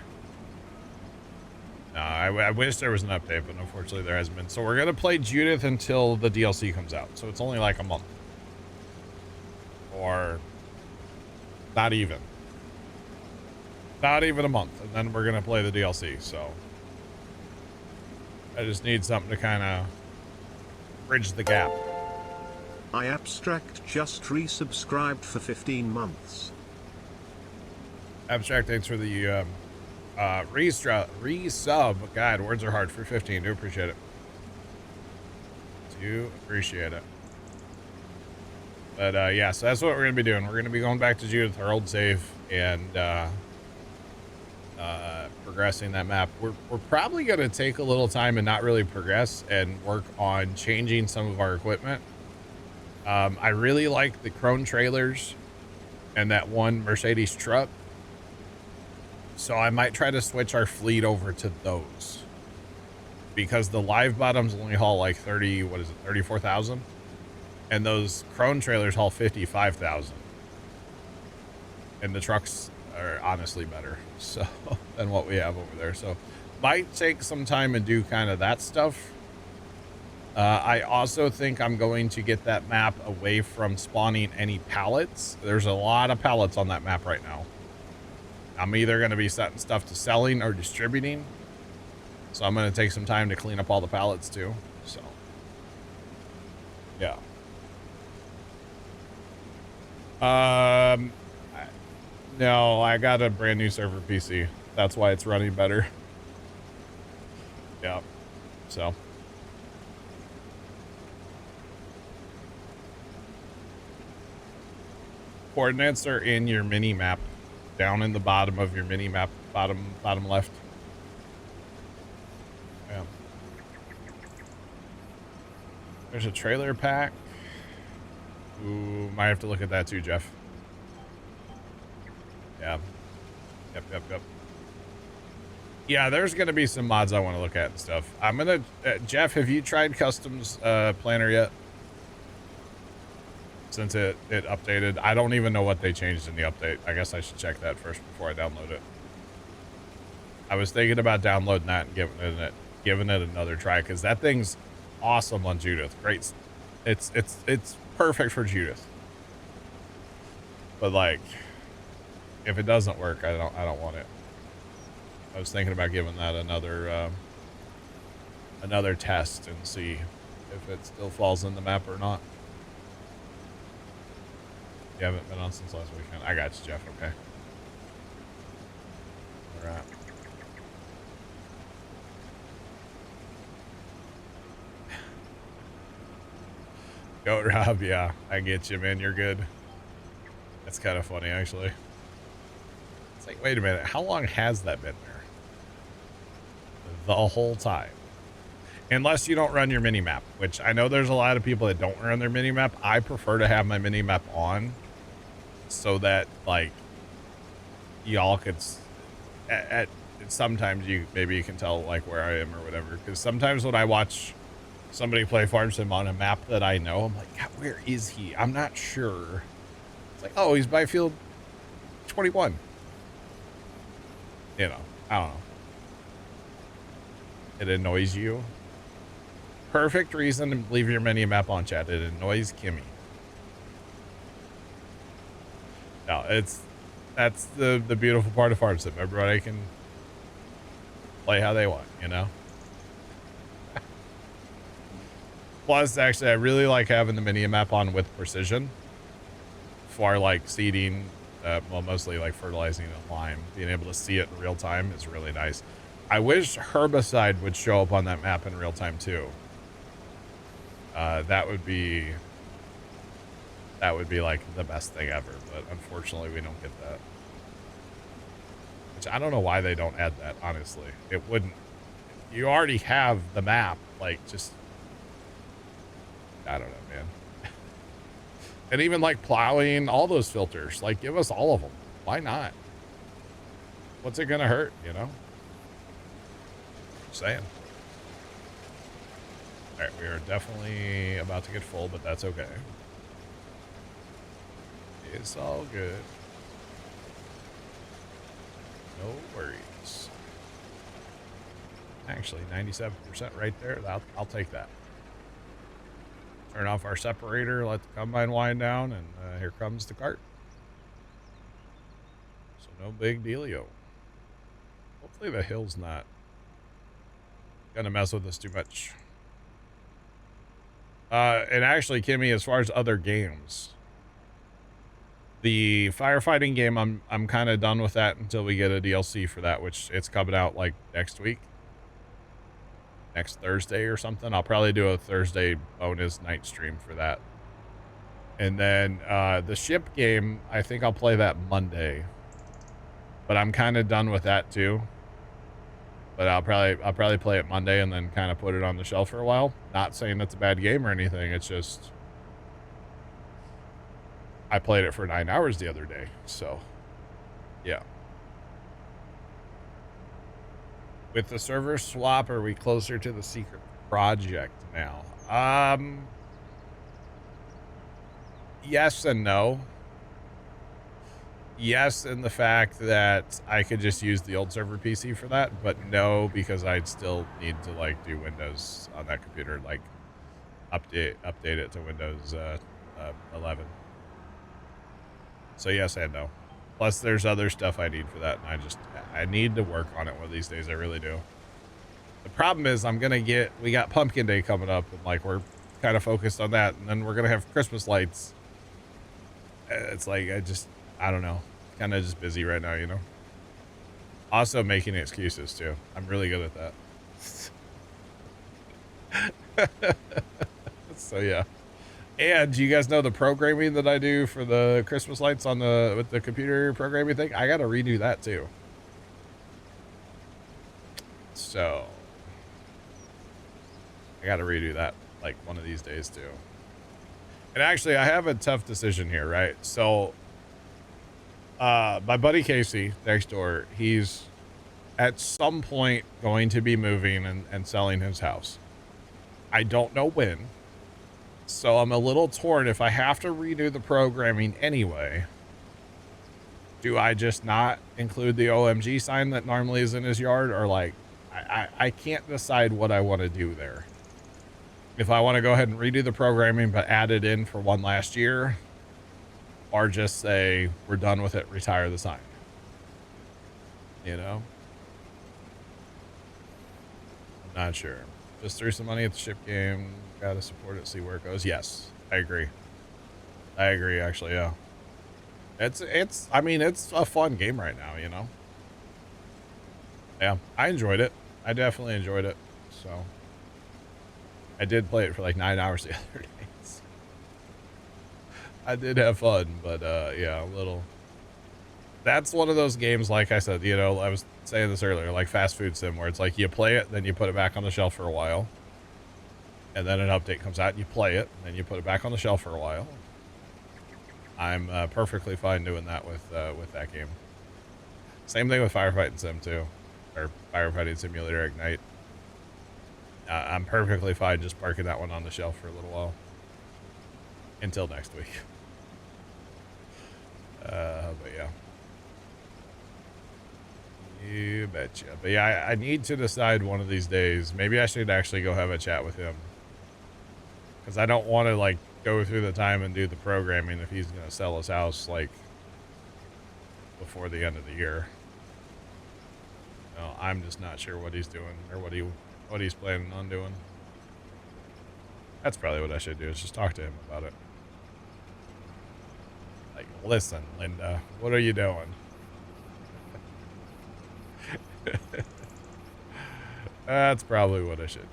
I wish there was an update, but unfortunately there hasn't been. So we're gonna play Judith until the DLC comes out. So it's only like a month, or not even a month, and then we're gonna play the DLC. So I just need something to kind of bridge the gap. I Abstract just resubscribed for 15 months. Abstract, thanks for the resub. God, words are hard for 15. Do appreciate it. But yeah, so that's what we're gonna be doing. We're gonna be going back to Judith, our old save, and progressing that map. We're probably gonna take a little time and not really progress and work on changing some of our equipment. I really like the Krone trailers and that one Mercedes truck. So I might try to switch our fleet over to those, because the live bottoms only haul like 34,000, and those Krone trailers haul 55,000. And the trucks are honestly better so than what we have over there. So might take some time and do kind of that stuff. I also think I'm going to get that map away from spawning any pallets. There's a lot of pallets on that map right now. I'm either going to be setting stuff to selling or distributing. So I'm going to take some time to clean up all the pallets too. So, yeah. No, I got a brand new server PC. That's why it's running better. Yeah. So. Coordinates are in your mini map, down in the bottom of your mini map, bottom left. Yeah. There's a trailer pack. Ooh, might have to look at that too, Jeff. Yeah. Yep. Yeah, there's gonna be some mods I want to look at and stuff. I'm gonna Jeff, have you tried Customs Planner yet? Since it updated. I don't even know what they changed in the update. I guess I should check that first before I download it. I was thinking about downloading that and giving it another try, because that thing's awesome on Judith. Great. It's perfect for Judith. But like, if it doesn't work, I don't want it. I was thinking about giving that another test and see if it still falls in the map or not. You haven't been on since last weekend. I got you, Jeff. Okay. All right. Go, Rob. Yeah, I get you, man. You're good. That's kind of funny, actually. It's like, wait a minute. How long has that been there? The whole time. Unless you don't run your mini map, which I know there's a lot of people that don't run their mini map. I prefer to have my mini map on, so that like y'all could sometimes maybe you can tell like where I am or whatever, because sometimes when I watch somebody play Farm Sim on a map that I know, I'm like, God, where is he? I'm not sure. It's like, oh, he's by field 21, you know. I don't know. It annoys you. Perfect reason to leave your mini map on, chat. It annoys Kimmy. No, that's the beautiful part of Farm Sim. Everybody can play how they want, you know? Plus, actually, I really like having the mini map on with precision for like seeding, well, mostly like fertilizing and lime. Being able to see it in real time is really nice. I wish herbicide would show up on that map in real time too. That would be like the best thing ever, but unfortunately we don't get that. Which I don't know why they don't add that, honestly. It wouldn't. You already have the map, like, just, I don't know, man. And even like plowing, all those filters, like, give us all of them. Why not? What's it gonna hurt, you know? Just saying. All right, we are definitely about to get full, but that's okay. It's all good. No worries. Actually, 97% right there. I'll take that. Turn off our separator, let the combine wind down, and here comes the cart. So no big dealio. Hopefully the hill's not gonna mess with us too much. And actually, Kimmy, as far as other games, the firefighting game, I'm kind of done with that until we get a DLC for that, which it's coming out like next week. Next Thursday or something. I'll probably do a Thursday bonus night stream for that. And then the ship game, I think I'll play that Monday. But I'm kind of done with that too. But I'll probably play it Monday and then kind of put it on the shelf for a while. Not saying it's a bad game or anything. It's just I played it for 9 hours the other day. So yeah. With the server swap, are we closer to the secret project now? Yes and no. Yes, in the fact that I could just use the old server PC for that, but no, because I'd still need to like do Windows on that computer, like update it to Windows 11. So yes and no. Plus, there's other stuff I need for that, and I need to work on it one of these days. I really do. The problem is we got Pumpkin Day coming up, and like we're kind of focused on that, and then we're gonna have Christmas lights. It's like I don't know, kind of just busy right now, you know. Also making excuses too. I'm really good at that. So yeah. And do you guys know the programming that I do for the Christmas lights with the computer programming thing? I got to redo that too. So I got to redo that like one of these days too. And actually I have a tough decision here, right? So my buddy Casey next door, he's at some point going to be moving and selling his house. I don't know when. So I'm a little torn. If I have to redo the programming anyway, do I just not include the OMG sign that normally is in his yard? Or like, I can't decide what I want to do there. If I want to go ahead and redo the programming, but add it in for one last year, or just say, we're done with it, retire the sign. You know? I'm not sure. Just threw some money at the ship game. Gotta support it, see where it goes. Yes, I agree. I agree, actually, yeah. I mean, it's a fun game right now, you know? Yeah, I enjoyed it. I definitely enjoyed it, so. I did play it for like 9 hours the other day. So. I did have fun, but yeah, a little. That's one of those games, like I said, you know, I was saying this earlier, like fast food sim, where it's like you play it, then you put it back on the shelf for a while. And then an update comes out, and you play it, and then you put it back on the shelf for a while. I'm perfectly fine doing that with that game. Same thing with Firefighting Sim, too. Or Firefighting Simulator Ignite. I'm perfectly fine just parking that one on the shelf for a little while. Until next week. But yeah. You betcha. But yeah, I need to decide one of these days. Maybe I should actually go have a chat with him. Because I don't want to, like, go through the time and do the programming if he's going to sell his house, like, before the end of the year. No, I'm just not sure what he's doing or what he's planning on doing. That's probably what I should do, is just talk to him about it. Like, listen, Linda, what are you doing? That's probably what I should do.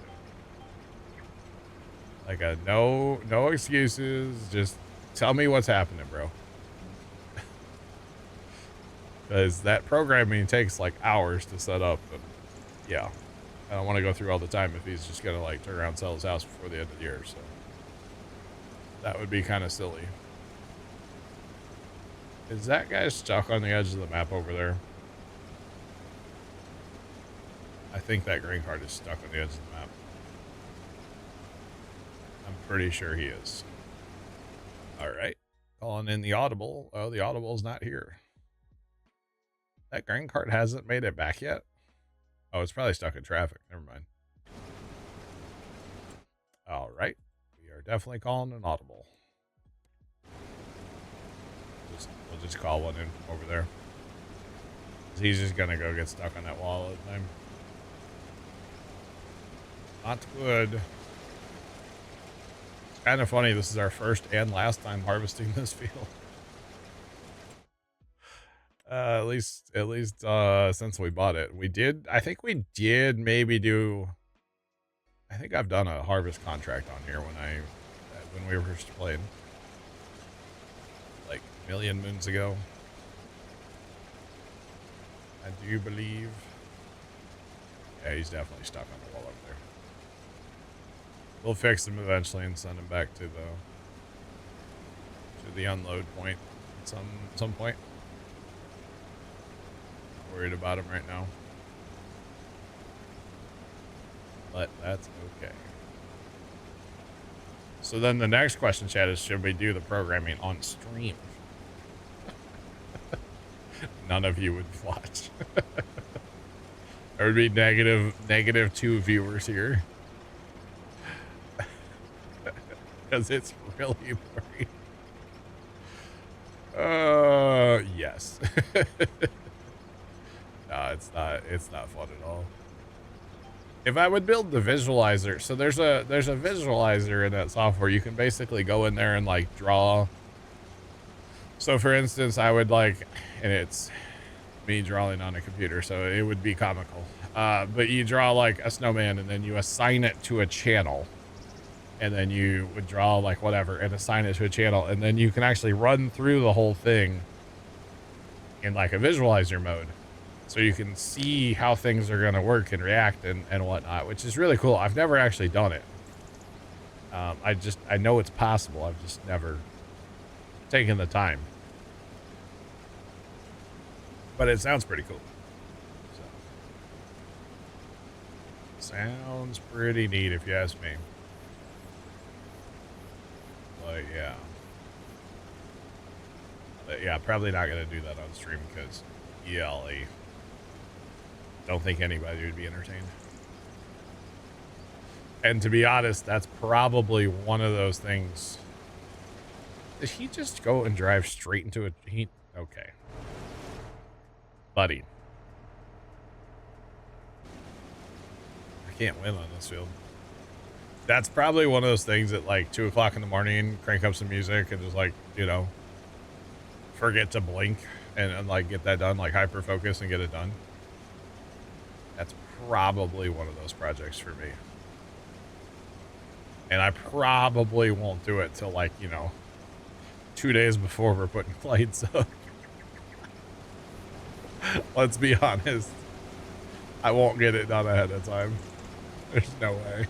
Like no excuses. Just tell me what's happening, bro. Because that programming takes like hours to set up. And yeah, I don't want to go through all the time if he's just going to like turn around and sell his house before the end of the year. So that would be kind of silly. Is that guy stuck on the edge of the map over there? I think that green card is stuck on the edge of the map. I'm pretty sure he is. All right. Calling in the audible. Oh, the audible is not here. That green card hasn't made it back yet. Oh, it's probably stuck in traffic. Never mind. All right. We are definitely calling an audible. We'll just call one in from over there. He's just going to go get stuck on that wall all the time. Not good. It's kind of funny. This is our first and last time harvesting this field. At least since we bought it. I think we did maybe do, I think I've done a harvest contract on here when we were first playing. Like a million moons ago. I do believe. Yeah, he's definitely stuck on the wall up there. We'll fix him eventually and send him back to the unload point at some point. Not worried about him right now. But that's okay. So then the next question, chat, is should we do the programming on stream? None of you would watch. There would be negative 2 viewers here. Because it's really boring. Yes. No, it's not fun at all. If I would build the visualizer, so there's a visualizer in that software. You can basically go in there and like draw. So for instance, I would like, and it's me drawing on a computer, so it would be comical. But you draw like a snowman and then you assign it to a channel. And then you would draw like whatever and assign it to a channel. And then you can actually run through the whole thing in like a visualizer mode. So you can see how things are going to work and react and whatnot, which is really cool. I've never actually done it. I know it's possible. I've just never taken the time. But it sounds pretty cool. So. Sounds pretty neat if you ask me. But yeah, probably not going to do that on stream because I don't think anybody would be entertained. And to be honest, that's probably one of those things. Did he just go and drive straight into a heat? Okay. Buddy. I can't win on this field. That's probably one of those things that like 2 o'clock in the morning, crank up some music and just like, forget to blink and like get that done, like hyper focus and get it done. That's probably one of those projects for me. And I probably won't do it till like, 2 days before we're putting lights up. Let's be honest. I won't get it done ahead of time. There's no way.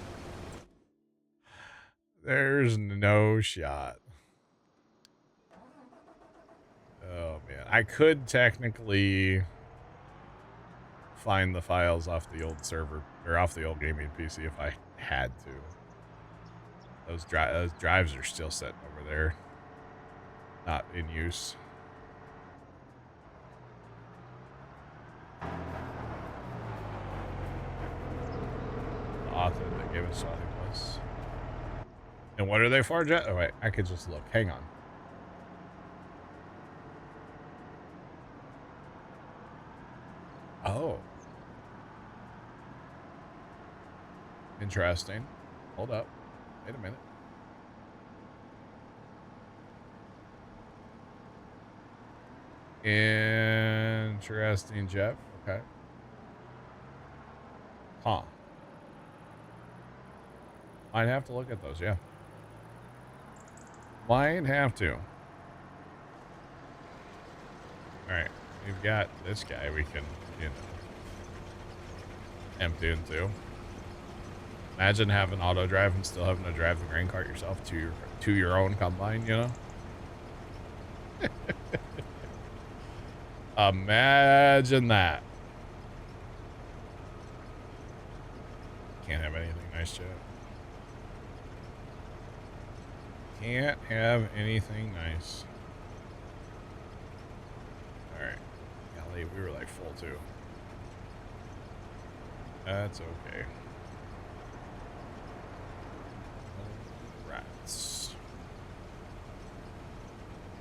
There's no shot. Oh, man. I could technically find the files off the old server, or off the old gaming PC if I had to. Those drives are still sitting over there. Not in use. author that gave us Swahili Plus. And what are they for, Jet? Oh, wait, I could just look. Hang on. Oh. Interesting. Hold up. Wait a minute. Interesting, Jeff. Okay. Huh. Might have to look at those, yeah. Might have to. Alright. We've got this guy we can, you know, empty into. Imagine having auto drive and still having to drive the grain cart yourself to your own combine, you know? Imagine that. Can't have anything nice, Chat. Can't have anything nice. Alright. Golly, we were like full too. That's okay. Rats.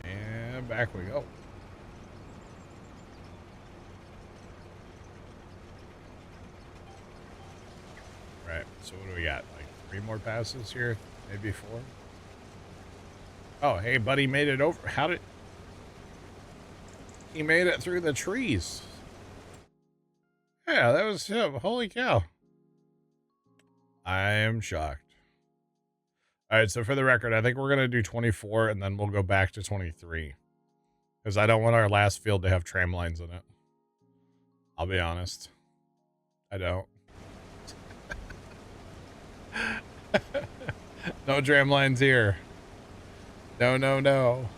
And back we go. Right, so what do we got? Like 3 more passes here? Maybe 4? Oh, hey, buddy made it over. How did... He made it through the trees. Yeah, that was him. Holy cow. I am shocked. All right, so for the record, I think we're going to do 24, and then we'll go back to 23. Because I don't want our last field to have tram lines in it. I'll be honest. I don't. No tram lines here. No, no, no.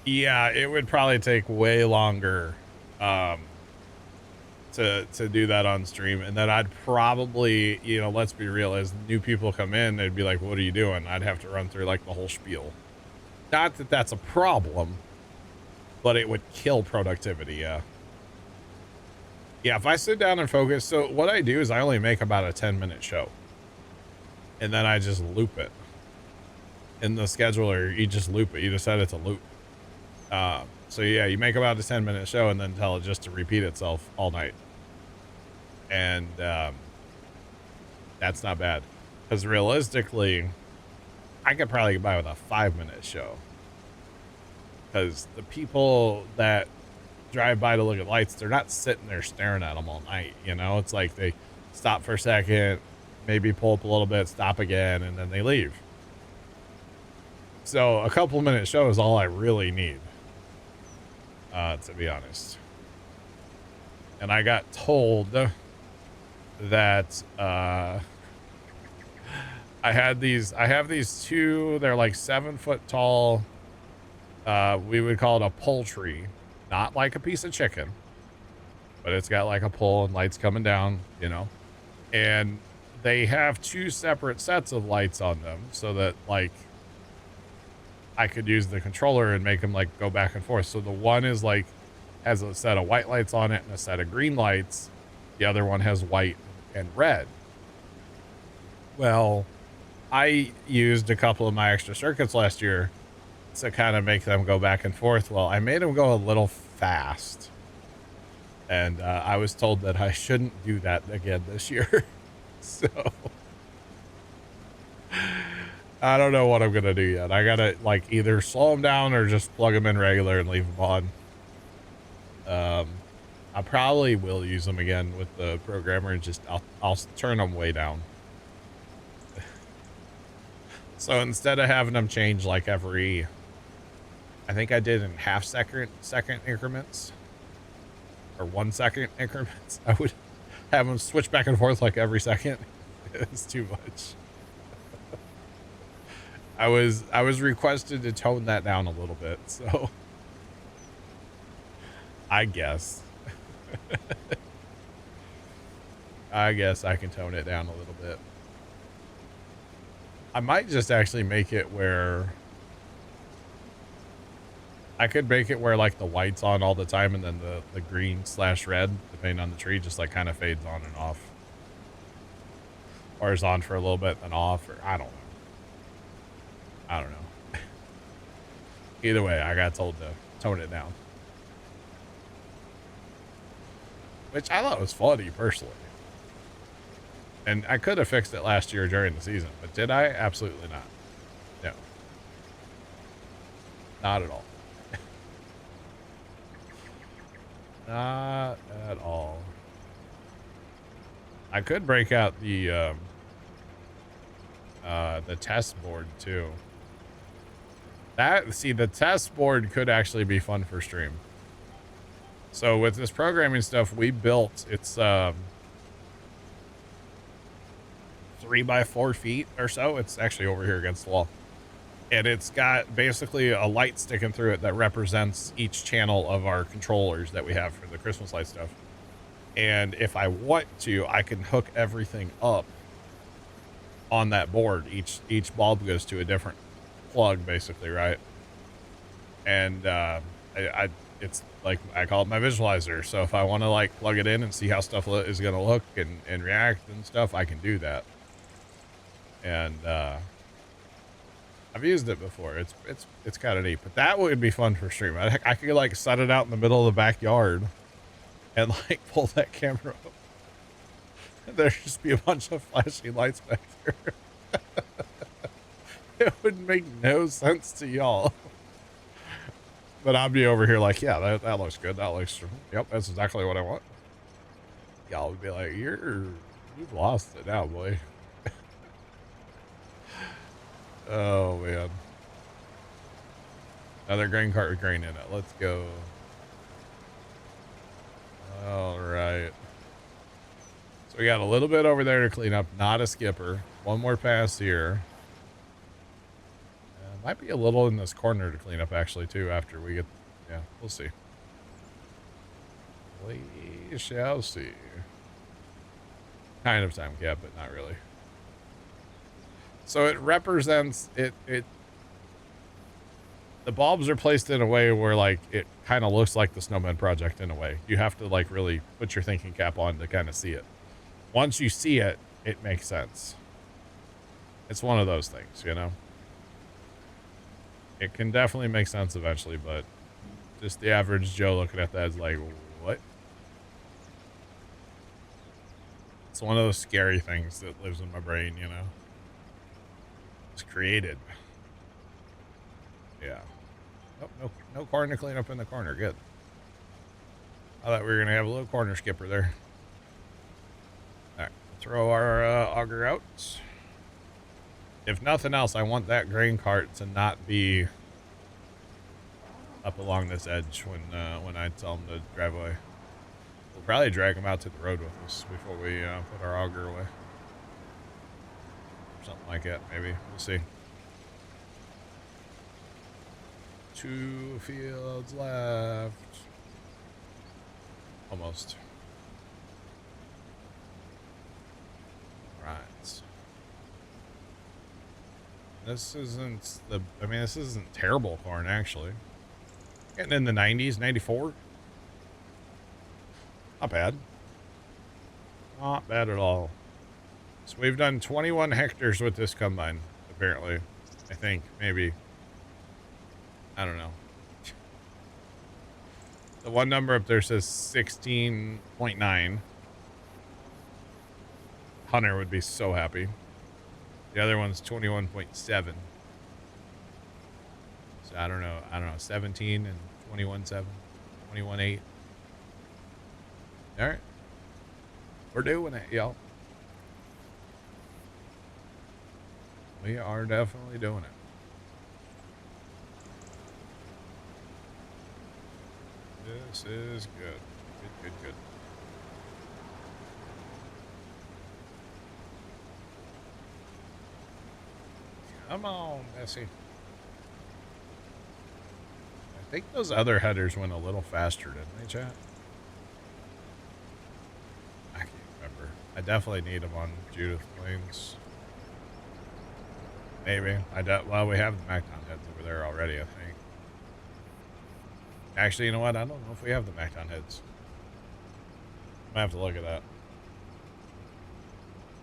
Yeah, it would probably take way longer to do that on stream. And then I'd probably, you know, let's be real, as new people come in, they'd be like, what are you doing? I'd have to run through like the whole spiel. Not that that's a problem, but it would kill productivity, yeah. Yeah, if I sit down and focus, so what I do is I only make about a 10-minute show. And then I just loop it. In the scheduler, you just loop it. You just set it to loop. So yeah, you make about a 10-minute show and then tell it just to repeat itself all night. And that's not bad. Because realistically, I could probably get by with a 5-minute show. Because the people that drive by to look at lights, they're not sitting there staring at them all night, you know? It's like they stop for a second, maybe pull up a little bit, stop again, and then they leave. So a couple-minute show is all I really need, to be honest. And I got told that I have these 2, they're like 7 foot tall, we would call it a poultry. Not like a piece of chicken, but it's got like a pole and lights coming down, you know, and they have 2 separate sets of lights on them so that like I could use the controller and make them like go back and forth. So the one is like has a set of white lights on it and a set of green lights. The other one has white and red. Well, I used a couple of my extra circuits last year to kind of make them go back and forth. Well, I made them go a little fast. And I was told that I shouldn't do that again this year. So I don't know what I'm going to do yet. I got to like either slow them down or just plug them in regular and leave them on. I probably will use them again with the programmer and just I'll turn them way down. So instead of having them change like every, I think I did in second increments or 1 second increments. I would have them switch back and forth like every second. It's too much. I was requested to tone that down a little bit, so I guess. I guess I can tone it down a little bit. I might just actually make it where I could make it where like the white's on all the time and then the green / red, depending on the tree, just like kind of fades on and off. Or is on for a little bit then off, or I don't know. I don't know. Either way, I got told to tone it down. Which I thought was funny personally. And I could have fixed it last year during the season, but did I? Absolutely not. No. Not at all. Not at all. I could break out the test board too. The test board could actually be fun for stream. So with this programming stuff we built, it's 3 by 4 feet or so. It's actually over here against the wall. And it's got basically a light sticking through it that represents each channel of our controllers that we have for the Christmas light stuff. And if I want to, I can hook everything up on that board. Each bulb goes to a different plug, basically, right? And it's like, I call it my visualizer. So if I want to like plug it in and see how stuff is going to look and react and stuff, I can do that. And I've used it before. It's kind of neat, but that would be fun for stream. I could like set it out in the middle of the backyard and like pull that camera up. There'd just be a bunch of flashing lights back there. It would make no sense to y'all. But I'd be over here like, yeah, that looks good. That looks, yep, that's exactly what I want. Y'all would be like, you've lost it now, boy. Oh, man. Another grain cart with grain in it. Let's go. All right. So we got a little bit over there to clean up. Not a skipper. One more pass here. Might be a little in this corner to clean up, actually, too, after we get... Yeah, we'll see. We shall see. Kind of time cap, but not really. So it represents... The bulbs are placed in a way where, like, it kind of looks like the Snowman Project in a way. You have to, like, really put your thinking cap on to kind of see it. Once you see it, it makes sense. It's one of those things, you know? It can definitely make sense eventually, but just the average Joe looking at that is like, what? It's one of those scary things that lives in my brain, you know? It's created. Yeah. Oh, no corn to clean up in the corner. Good. I thought we were going to have a little corner skipper there. All right. Throw our auger out. If nothing else, I want that grain cart to not be up along this edge when I tell them to drive away. We'll probably drag them out to the road with us before we put our auger away. Something like that, maybe. We'll see. 2 fields left. Almost. Right. This isn't this isn't terrible corn, actually. Getting in the 90s, 94. Not bad. Not bad at all. So we've done 21 hectares with this combine, apparently. I think, maybe. I don't know. The one number up there says 16.9. Hunter would be so happy. The other one's 21.7. So I don't know, 17 and 21.7, 21.8. All right. We're doing it, y'all. We are definitely doing it. This is good. Good. Come on, Bessie. I think those other headers went a little faster, didn't they, chat? I can't remember. I definitely need them on Judith Lanes. Maybe. Well, we have the MacDon heads over there already, I think. Actually, you know what? I don't know if we have the Macton heads. I have to look at that.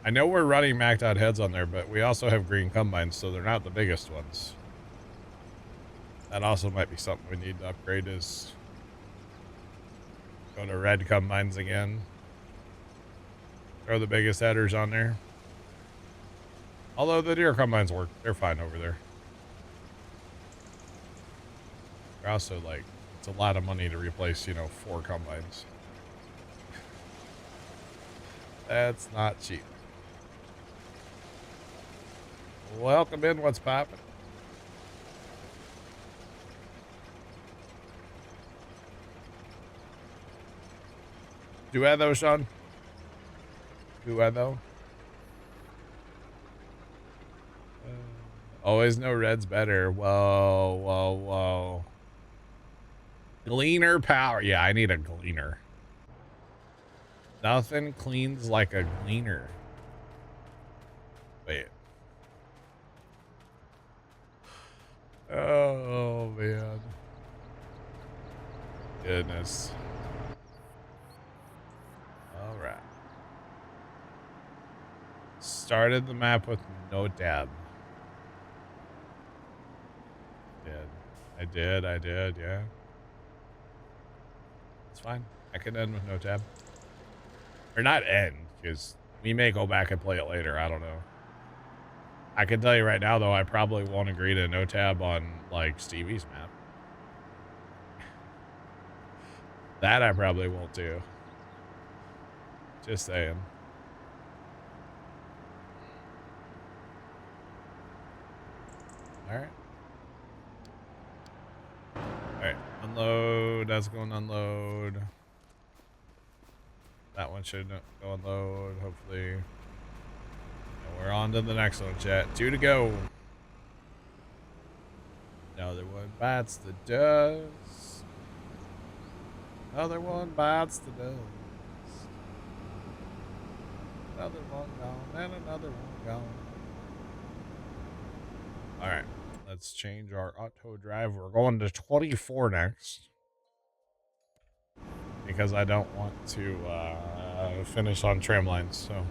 I know we're running Macton heads on there, but we also have green combines, so they're not the biggest ones. That also might be something we need to upgrade is go to red combines again. Throw the biggest headers on there. Although the deer combines work. They're fine over there. They're also like, it's a lot of money to replace, you know, 4 combines. That's not cheap. Welcome in, what's poppin'? Duetto, Sean? Duetto? Always know red's better. Whoa, whoa, whoa. Gleaner power. Yeah, I need a gleaner. Nothing cleans like a gleaner. Wait. Oh, man. Goodness. All right. Started the map with no tab. I did, yeah. It's fine. I can end with no tab. Or not end, because we may go back and play it later. I don't know. I can tell you right now, though, I probably won't agree to no tab on, like, Stevie's map. That I probably won't do. Just saying. Alright. Alright, unload. That's going to unload. That one should go unload, hopefully. And we're on to the next one, chat. 2 to go. Another one bites the dust. Another one bites the dust. Another one gone, and another one gone. Alright, let's change our auto drive. We're going to 24 next. Because I don't want to finish on trim lines, so.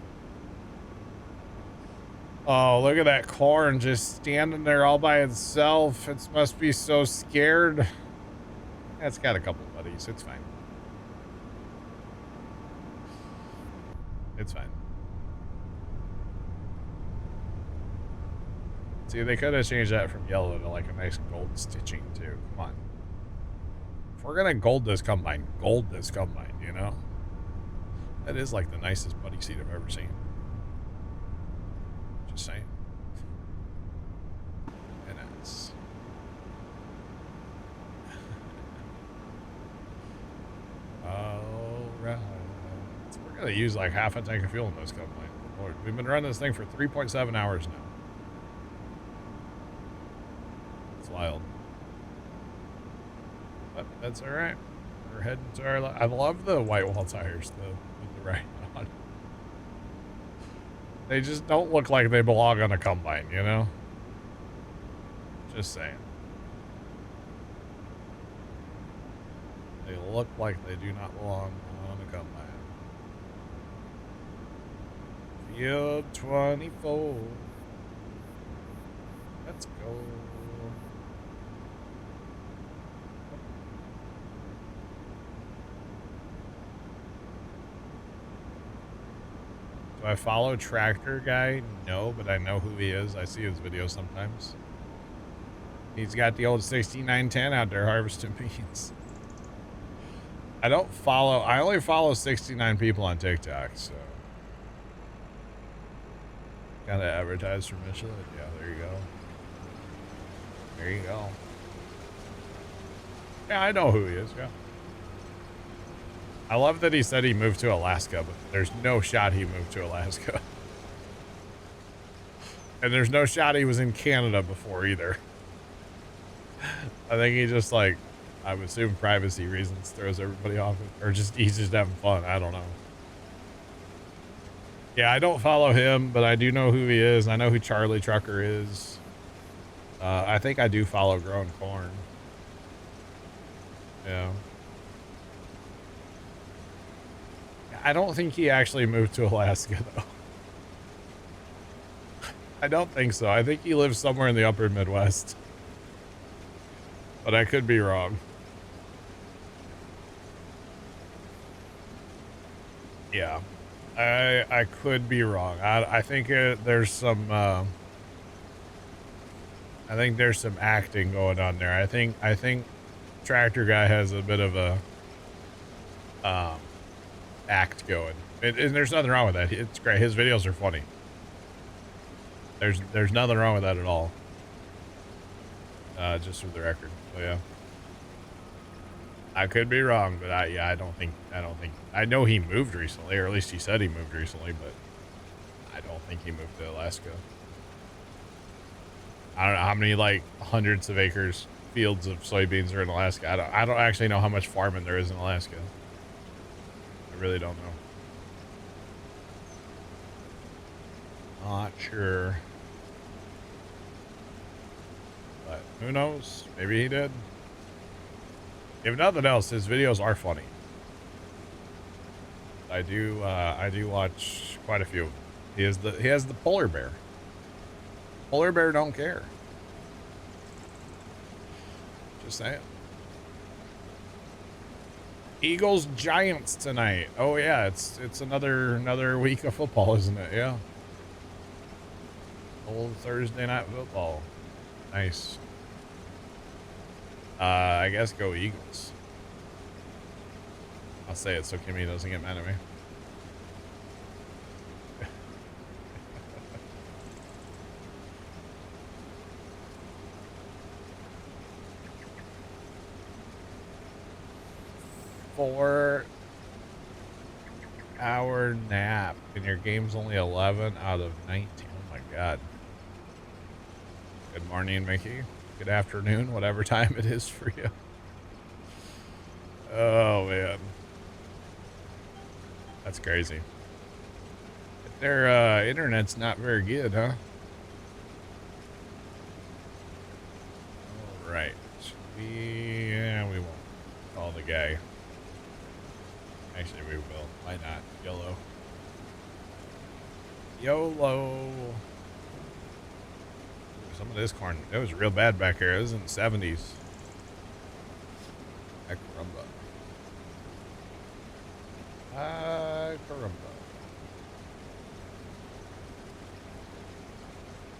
Oh, look at that corn just standing there all by itself. It must be so scared. It's got a couple buddies. It's fine. It's fine. See, they could have changed that from yellow to like a nice gold stitching too. Come on. If we're gonna gold this combine, you know? That is like the nicest buddy seat I've ever seen. Just saying. And that's... Alright. So we're gonna use like half a tank of fuel in this combine. Lord, we've been running this thing for 3.7 hours now. It's wild. But that's alright. We're heading to our... I love the white wall tires, with the right on. They just don't look like they belong on a combine, you know? Just saying. They look like they do not belong on a combine. Field 24. Let's go. Do I follow Tractor Guy? No, but I know who he is. I see his videos sometimes. He's got the old 6910 out there harvesting beans. I only follow 69 people on TikTok, so. Gotta advertise for Michelin. Yeah, there you go. There you go. Yeah, I know who he is, yeah. I love that he said he moved to Alaska, but there's no shot he moved to Alaska. And there's no shot he was in Canada before either. I think he just like, I would assume privacy reasons throws everybody off, or just he's just having fun. I don't know. Yeah, I don't follow him, but I do know who he is. I know who Charlie Trucker is. I think I do follow Growing Corn. Yeah. I don't think he actually moved to Alaska, though. I don't think so. I think he lives somewhere in the upper Midwest. But I could be wrong. Yeah. I could be wrong. I think there's some I think there's some acting going on there. I think Tractor Guy has a bit of a act going. And there's nothing wrong with that. It's great. His videos are funny. There's nothing wrong with that at all. Just for the record. So yeah. I could be wrong, but I don't think I know he moved recently, or at least he said he moved recently, but I don't think he moved to Alaska. I don't know how many like hundreds of acres fields of soybeans are in Alaska. I don't actually know how much farming there is in Alaska. I really don't know. Not sure. But who knows? Maybe he did. If nothing else, his videos are funny. I do watch quite a few. He has the polar bear. Polar bear don't care. Just saying. Eagles Giants tonight. Oh yeah, it's another week of football, isn't it? Yeah. Old Thursday night football. Nice. I guess go Eagles. I'll say it so Kimmy doesn't get mad at me. Four-hour nap and your game's only 11 out of 19. Oh my god. Good morning, Mickey. Good afternoon, whatever time it is for you. Oh man. That's crazy. Their internet's not very good, huh? All right. We won't call the guy. Actually, we will. Why not? YOLO. YOLO. Some of this corn, it was real bad back here. It was in the 70s. Caramba. Caramba.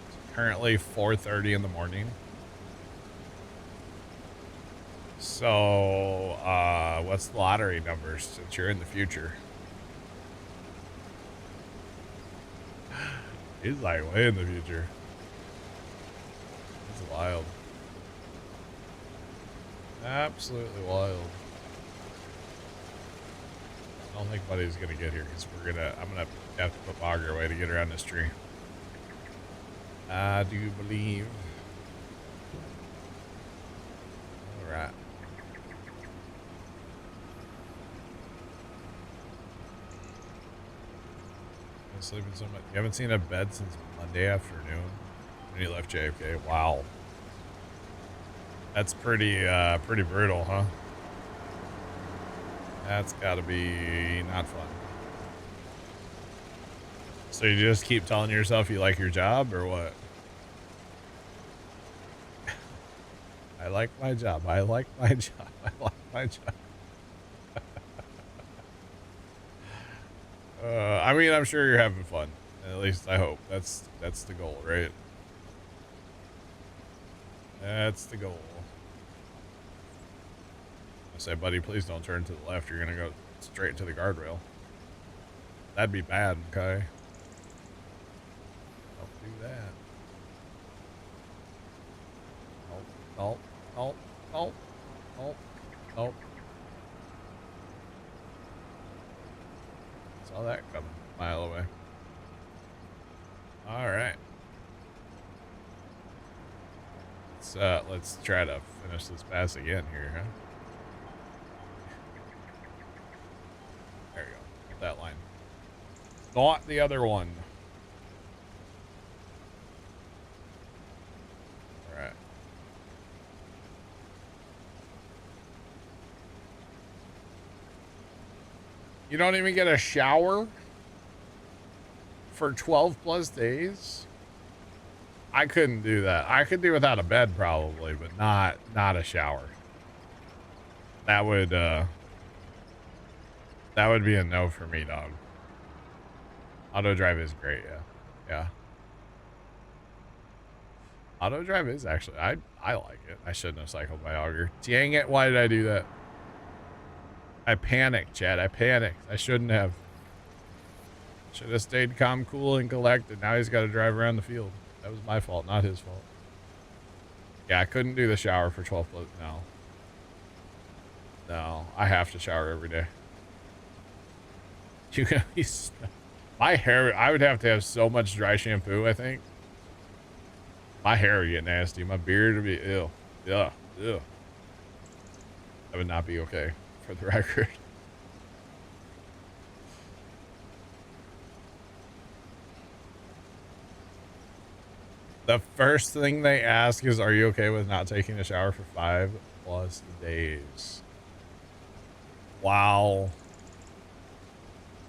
It's currently 4:30 in the morning. So, what's the lottery numbers since you're in the future? He's like way in the future. It's wild. Absolutely wild. I don't think Buddy's gonna get here because I'm gonna have to put Bogger away to get around this tree. I do believe. All right. Been sleeping so much. You haven't seen a bed since Monday afternoon when you left JFK. Wow. That's pretty brutal, huh? That's gotta be not fun. So you just keep telling yourself you like your job or what? I like my job. I like my job. I like my job. I mean, I'm sure you're having fun. At least I hope. That's the goal, right? That's the goal. I say, buddy, please don't turn to the left. You're gonna go straight to the guardrail. That'd be bad, okay? Don't do that. Oh, oh, oh, oh, oh. Saw that coming a mile away. All right. Let's try to finish this pass again here, huh? There you go. Get that line. Not the other one. All right. You don't even get a shower for 12 plus days? I couldn't do that. I could do without a bed probably, but not a shower. That would be a no for me, dog. Auto drive is great, yeah. Yeah. Auto drive is actually, I like it. I shouldn't have cycled my auger. Dang it, why did I do that? I panicked, Chad. I panicked. I shouldn't have. Should have stayed calm, cool, and collected. Now he's got to drive around the field. That was my fault, not his fault. Yeah, I couldn't do the shower for 12 plus. No. No, I have to shower every day. You can be, my hair, I would have to have so much dry shampoo, I think. My hair would get nasty. My beard would be ew. Ugh. Ugh. That would not be okay, for the record. The first thing they ask is, are you okay with not taking a shower for 5 plus days? Wow.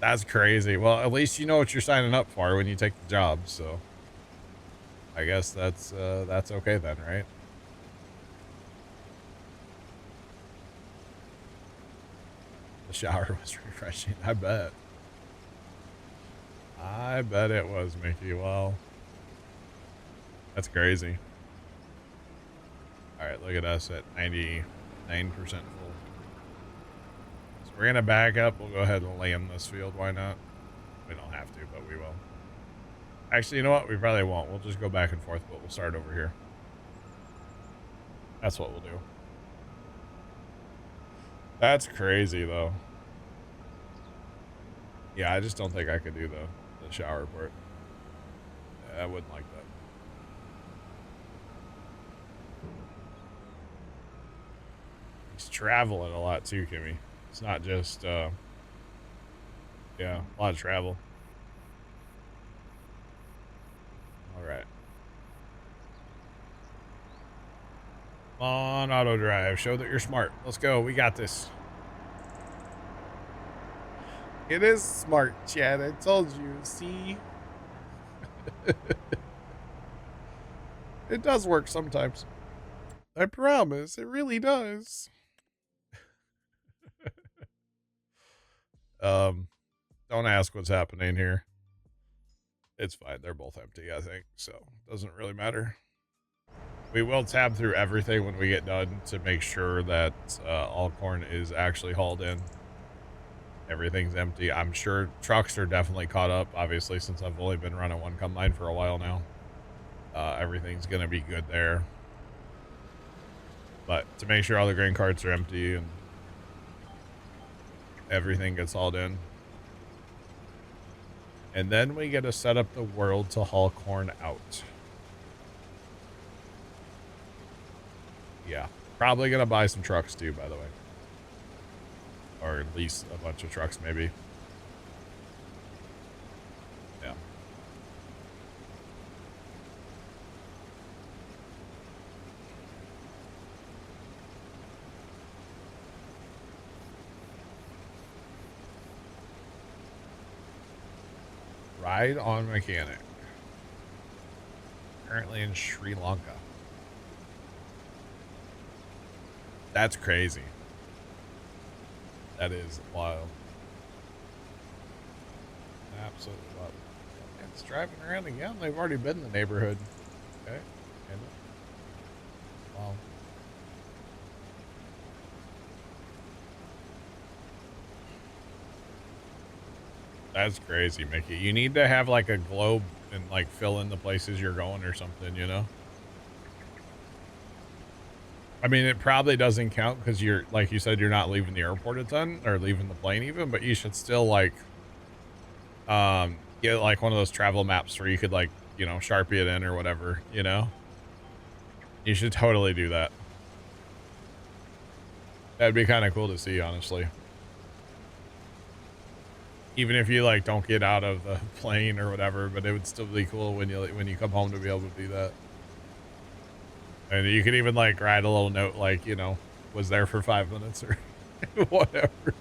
That's crazy. Well, at least you know what you're signing up for when you take the job, so I guess that's okay then, right? The shower was refreshing, I bet. I bet it was, Mickey. Well, that's crazy. All right, look at us at 99% full. So we're gonna back up. We'll go ahead and land this field. Why not? We don't have to, but we will. Actually, you know what? We probably won't. We'll just go back and forth, but we'll start over here. That's what we'll do. That's crazy, though. Yeah, I just don't think I could do the shower part. I wouldn't like that. He's traveling a lot too, Kimmy. It's not just, yeah, a lot of travel. All right. Come on, auto drive. Show that you're smart. Let's go. We got this. It is smart, Chad. I told you. See? It does work sometimes. I promise. It really does. Don't ask what's happening here. It's fine. They're both empty, I think. So, doesn't really matter. We will tab through everything when we get done to make sure that all corn is actually hauled in. Everything's empty. I'm sure trucks are definitely caught up, obviously, since I've only been running one combine for a while now. Everything's going to be good there. But to make sure all the grain carts are empty and everything gets hauled in. And then we get to set up the world to haul corn out. Yeah. Probably going to buy some trucks too, by the way. Or at least a bunch of trucks, maybe. Yeah. Ride on mechanic. Currently in Sri Lanka. That's crazy. That is wild. Absolutely wild. It's driving around again. They've already been in the neighborhood. Okay. Wow. That's crazy, Mickey. You need to have like a globe and like fill in the places you're going or something, you know? I mean, it probably doesn't count because you're, like you said, you're not leaving the airport a ton or leaving the plane even, but you should still like, get like one of those travel maps where you could like, you know, Sharpie it in or whatever, you know? You should totally do that. That'd be kind of cool to see, honestly. Even if you like don't get out of the plane or whatever, but it would still be cool when you come home to be able to do that. And you could even like write a little note like, you know, was there for 5 minutes or whatever.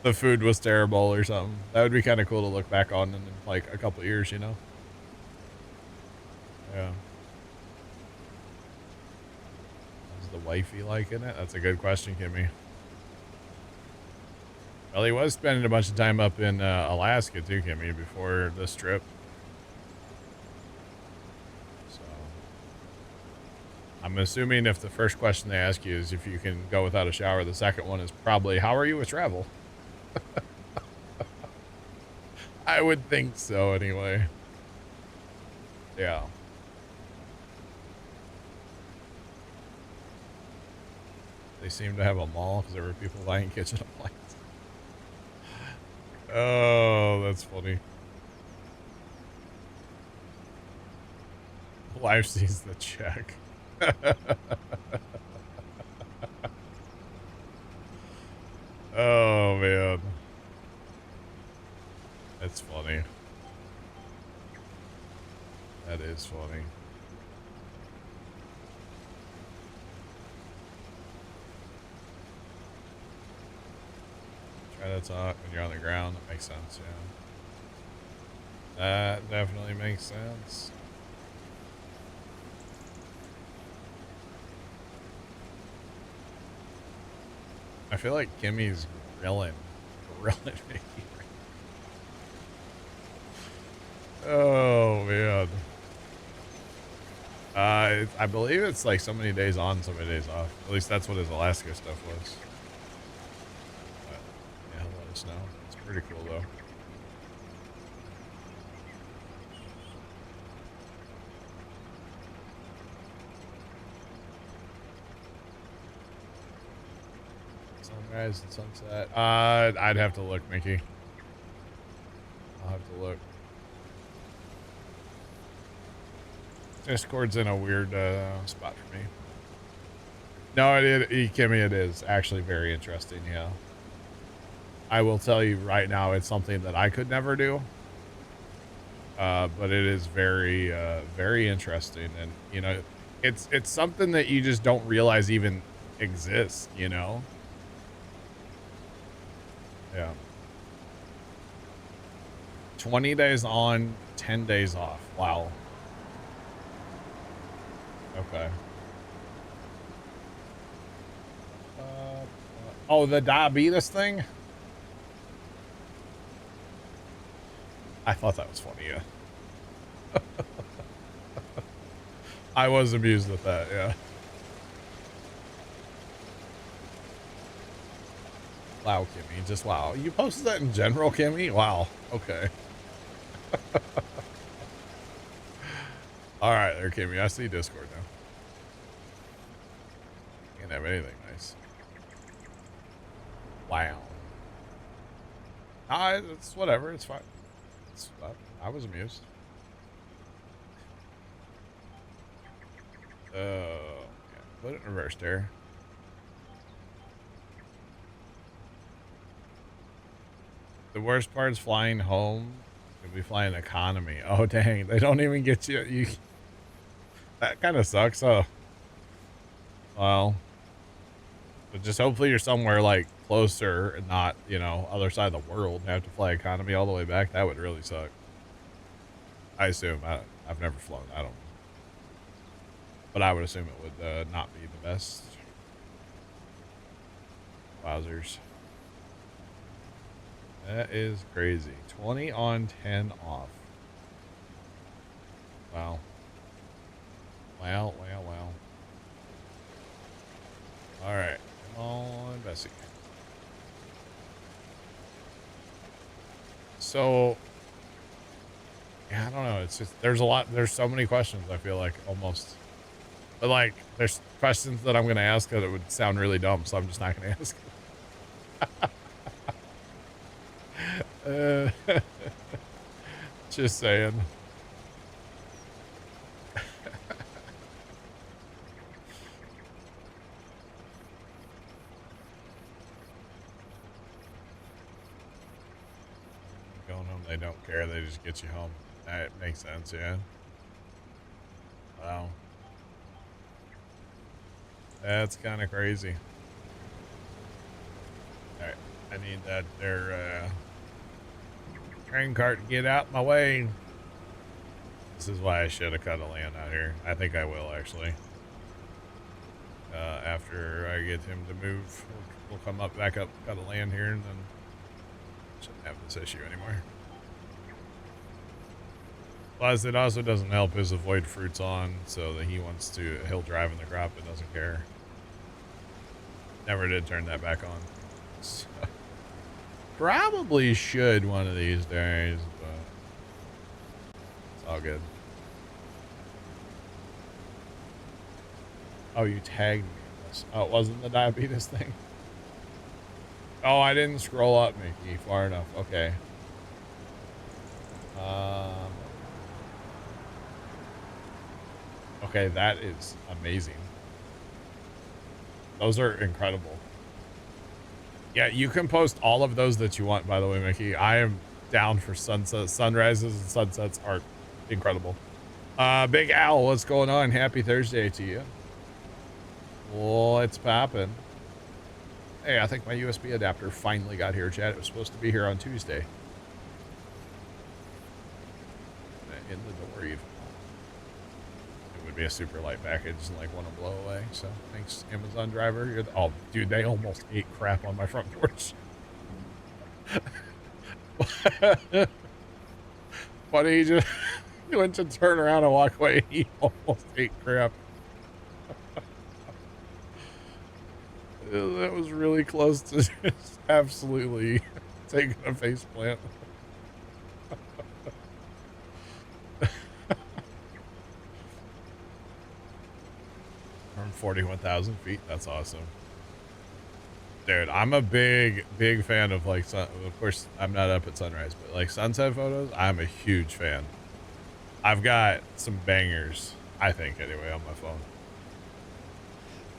the food was terrible or something. That would be kind of cool to look back on in like a couple years, you know? Yeah. How's the wifey liking it? That's a good question, Kimmy. Well, he was spending a bunch of time up in Alaska too, Kimmy, before this trip. So I'm assuming if the first question they ask you is if you can go without a shower, the second one is probably, how are you with travel? I would think so anyway. Yeah. They seem to have a mall because there were people buying kitchen appliances. Oh, that's funny. Life sees the check. Oh, man. That's funny. That is funny. Try to talk when you're on the ground. That makes sense, yeah. That definitely makes sense. I feel like Kimmy's grilling me. Oh, man. I believe it's like so many days on, so many days off. At least that's what his Alaska stuff was. But, yeah, let us know. It's pretty cool, though. Sunrise and sunset. I'd have to look, Mickey. I'll have to look. Discord's in a weird spot for me. No, Kimmy, it is actually very interesting, yeah. I will tell you right now, it's something that I could never do. But it is very, very interesting. And, you know, it's something that you just don't realize even exists, you know? Yeah. 20 days on, 10 days off. Wow. Okay. Oh, the diabetes thing? I thought that was funny, yeah. I was amused with that, yeah. Wow, Kimmy, just wow. You posted that in general, Kimmy? Wow, okay. All right, there, Kimmy. I see Discord now. Can't have anything nice. Wow. It's whatever. It's fine. I was amused. Yeah, put it in reverse there. The worst part is flying home. You'll be flying economy. Oh, dang. They don't even get you. That kind of sucks, huh? Well, but just hopefully you're somewhere like closer and not, you know, other side of the world and have to fly economy all the way back. That would really suck. I assume. I've never flown. I don't know. But I would assume it would not be the best. Wowzers. That is crazy. 20 on, 10 off. Wow. Wow. All right. Come on, Bessie. So, yeah, I don't know. It's just, there's so many questions, I feel like, almost. But, like, there's questions that I'm going to ask that it would sound really dumb, so I'm just not going to ask. Just saying. Going home, they don't care. They just get you home. That makes sense, yeah. Wow. That's kind of crazy. All right. I need that their train cart to get out my way. This is why I should have cut a land out here. I think I will, actually. After I get him to move, we'll come up, back up, cut a land here, and then shouldn't have this issue anymore. Plus, it also doesn't help his avoid fruits on, so that he'll drive in the crop and doesn't care. Never did turn that back on. So, probably should one of these days, but it's all good. Oh, you tagged me in this. Oh, it wasn't the diabetes thing? Oh, I didn't scroll up, Mickey, far enough. Okay. Okay, that is amazing. Those are incredible. Yeah, you can post all of those that you want, by the way, Mickey. I am down for sunsets. Sunrises and sunsets are incredible. Big Al, what's going on? Happy Thursday to you. Well, it's popping. Hey, I think my USB adapter finally got here, Chad. It was supposed to be here on Tuesday. In the door, even. It would be a super light package, like want to blow away. So thanks, Amazon driver. Oh, dude, they almost ate crap on my front porch. But he went to turn around and walk away. He almost ate crap. That was really close to just absolutely taking a face plant. From 41,000 feet. That's awesome. Dude, I'm a big fan of like of course I'm not up at sunrise, but like sunset photos, I'm a huge fan. I've got some bangers, I think anyway, on my phone.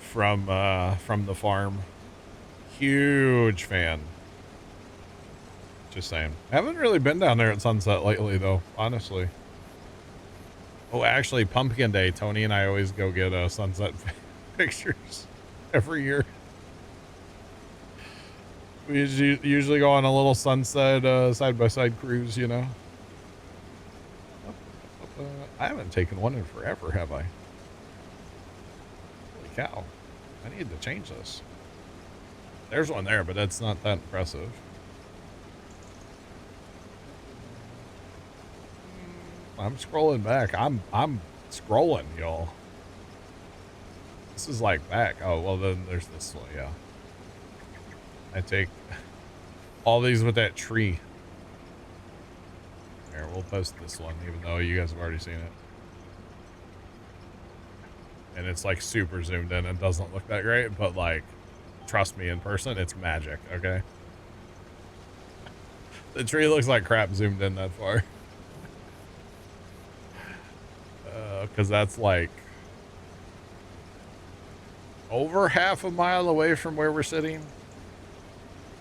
From the farm. Huge fan. Just saying. I haven't really been down there at sunset lately though, honestly. Oh, actually, Pumpkin Day, Tony and I always go get sunset pictures every year. We usually go on a little sunset side-by-side cruise, you know. I haven't taken one in forever, have I? Holy cow. I need to change this. There's one there, but that's not that impressive. I'm scrolling back. I'm scrolling, y'all. This is like back. Oh, well then there's this one, yeah. I take all these with that tree. Here, we'll post this one, even though you guys have already seen it. And it's like super zoomed in. It doesn't look that great, but like, trust me, in person, it's magic, okay? The tree looks like crap zoomed in that far. Because that's like over half a mile away from where we're sitting.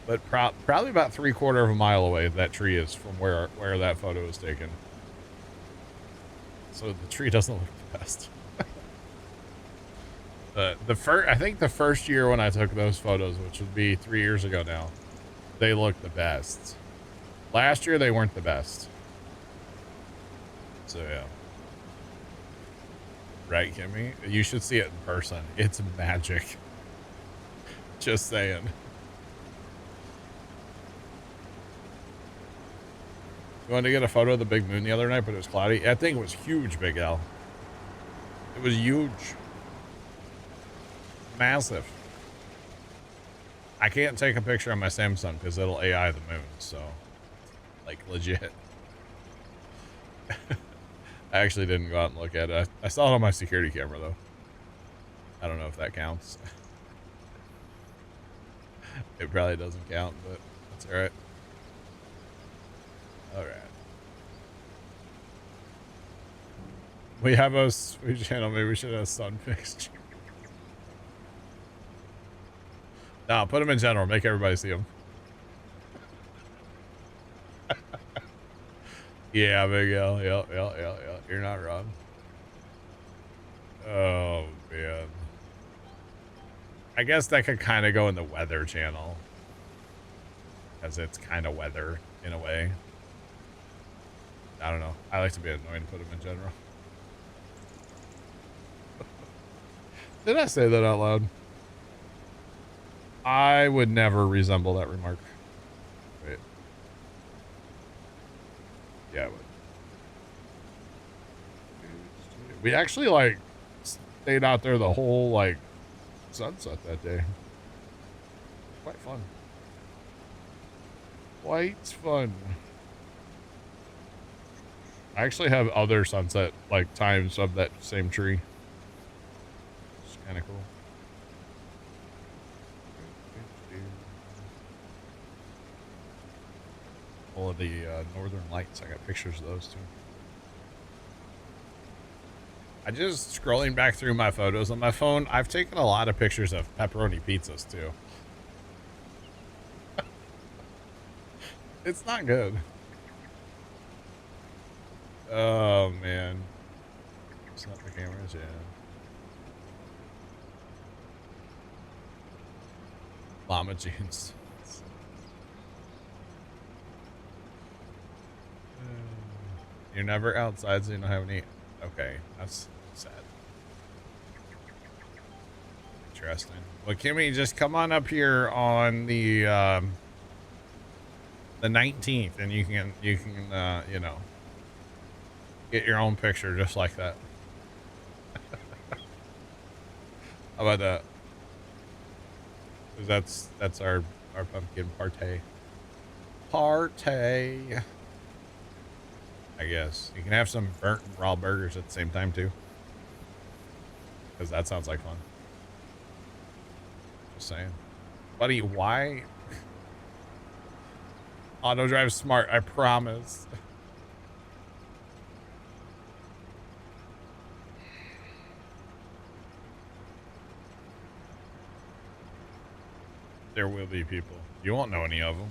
But probably about 3/4 of a mile away that tree is from where that photo was taken. So the tree doesn't look the best. I think the first year when I took those photos, which would be 3 years ago now, they looked the best. Last year they weren't the best. So yeah. Right, Kimmy? You should see it in person. It's magic. Just saying. You wanted to get a photo of the big moon the other night, but it was cloudy. That thing was huge, Big Al. It was huge. Massive. I can't take a picture on my Samsung because it'll AI the moon, so like legit. I actually didn't go out and look at it. I saw it on my security camera though. I don't know if that counts. It probably doesn't count, but that's all right. All right. We have a sweet channel. Maybe we should have sun fixed. No, put them in general. Make everybody see them. Yeah, Big L. Yeah. You're not wrong. Oh, man. I guess that could kind of go in the weather channel. because it's kind of weather in a way. I don't know. I like to be annoying to put them in general. Did I say that out loud? I would never resemble that remark. Wait. Yeah, I would. We actually, like, stayed out there the whole, like, sunset that day. Quite fun. Quite fun. I actually have other sunset, like, times of that same tree. It's kind of cool. All of the northern lights. I got pictures of those too. I just scrolling back through my photos on my phone. I've taken a lot of pictures of pepperoni pizzas too. It's not good. Oh man. It's not the cameras, yeah. Llama jeans. You're never outside, so you don't have any. Okay, that's sad. Interesting. Well, Kimmy, just come on up here on the 19th, and you can you know, get your own picture just like that. How about that? 'Cause that's our pumpkin party. Party. I guess you can have some burnt raw burgers at the same time too, because that sounds like fun. Just saying, buddy. Why? Auto drive smart. I promise. There will be people. You won't know any of them.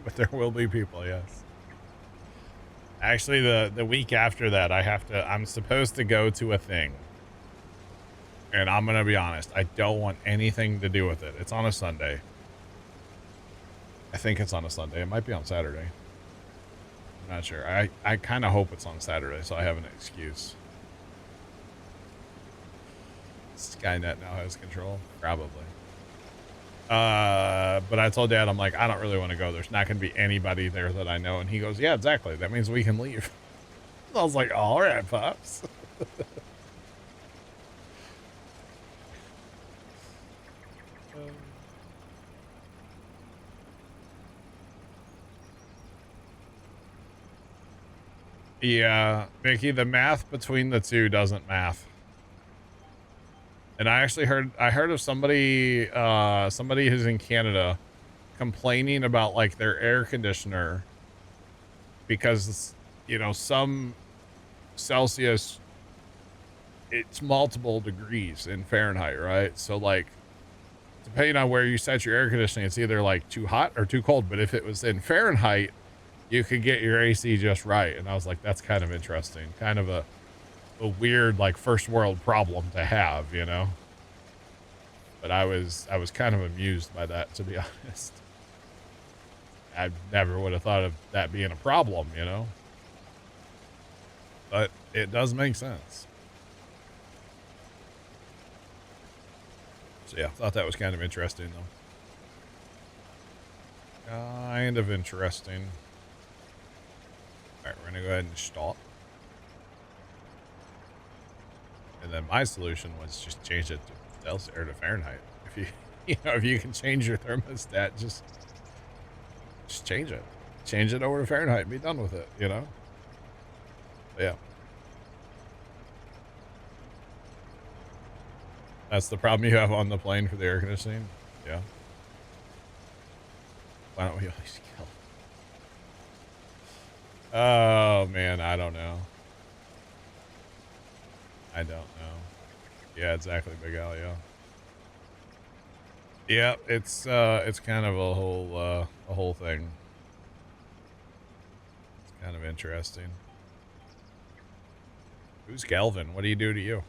But there will be people, yes. Actually, the week after that, I'm supposed to go to a thing. And I'm going to be honest, I don't want anything to do with it. It's on a Sunday. I think it's on a Sunday. It might be on Saturday. I'm not sure. I kind of hope it's on Saturday, so I have an excuse. Skynet now has control. Probably. But I told Dad, I'm like, I don't really want to go. There's not going to be anybody there that I know. And he goes, yeah, exactly. That means we can leave. I was like, all right, Pops. Yeah, Mickey, the math between the two doesn't math. And I actually heard of somebody who's in Canada complaining about like their air conditioner because, you know, some Celsius, it's multiple degrees in Fahrenheit, right? So like, depending on where you set your air conditioning, it's either like too hot or too cold. But if it was in Fahrenheit, you could get your AC just right. And I was like, that's kind of interesting. Kind of a weird, like, first world problem to have, you know? But I was kind of amused by that, to be honest. I never would have thought of that being a problem, you know? But it does make sense. So yeah, I thought that was kind of interesting, though. Kind of interesting. All right, we're going to go ahead and stop. And then my solution was just change it to Celsius or to Fahrenheit. If you, if you can change your thermostat, just change it. Change it over to Fahrenheit and be done with it, you know? But yeah. That's the problem you have on the plane for the air conditioning? Yeah. Why don't we always kill? Oh, man, I don't know. I don't know. Yeah, exactly, Big Al, yeah. Yeah, it's kind of a whole thing. It's kind of interesting. Who's Galvin? What do you do to you?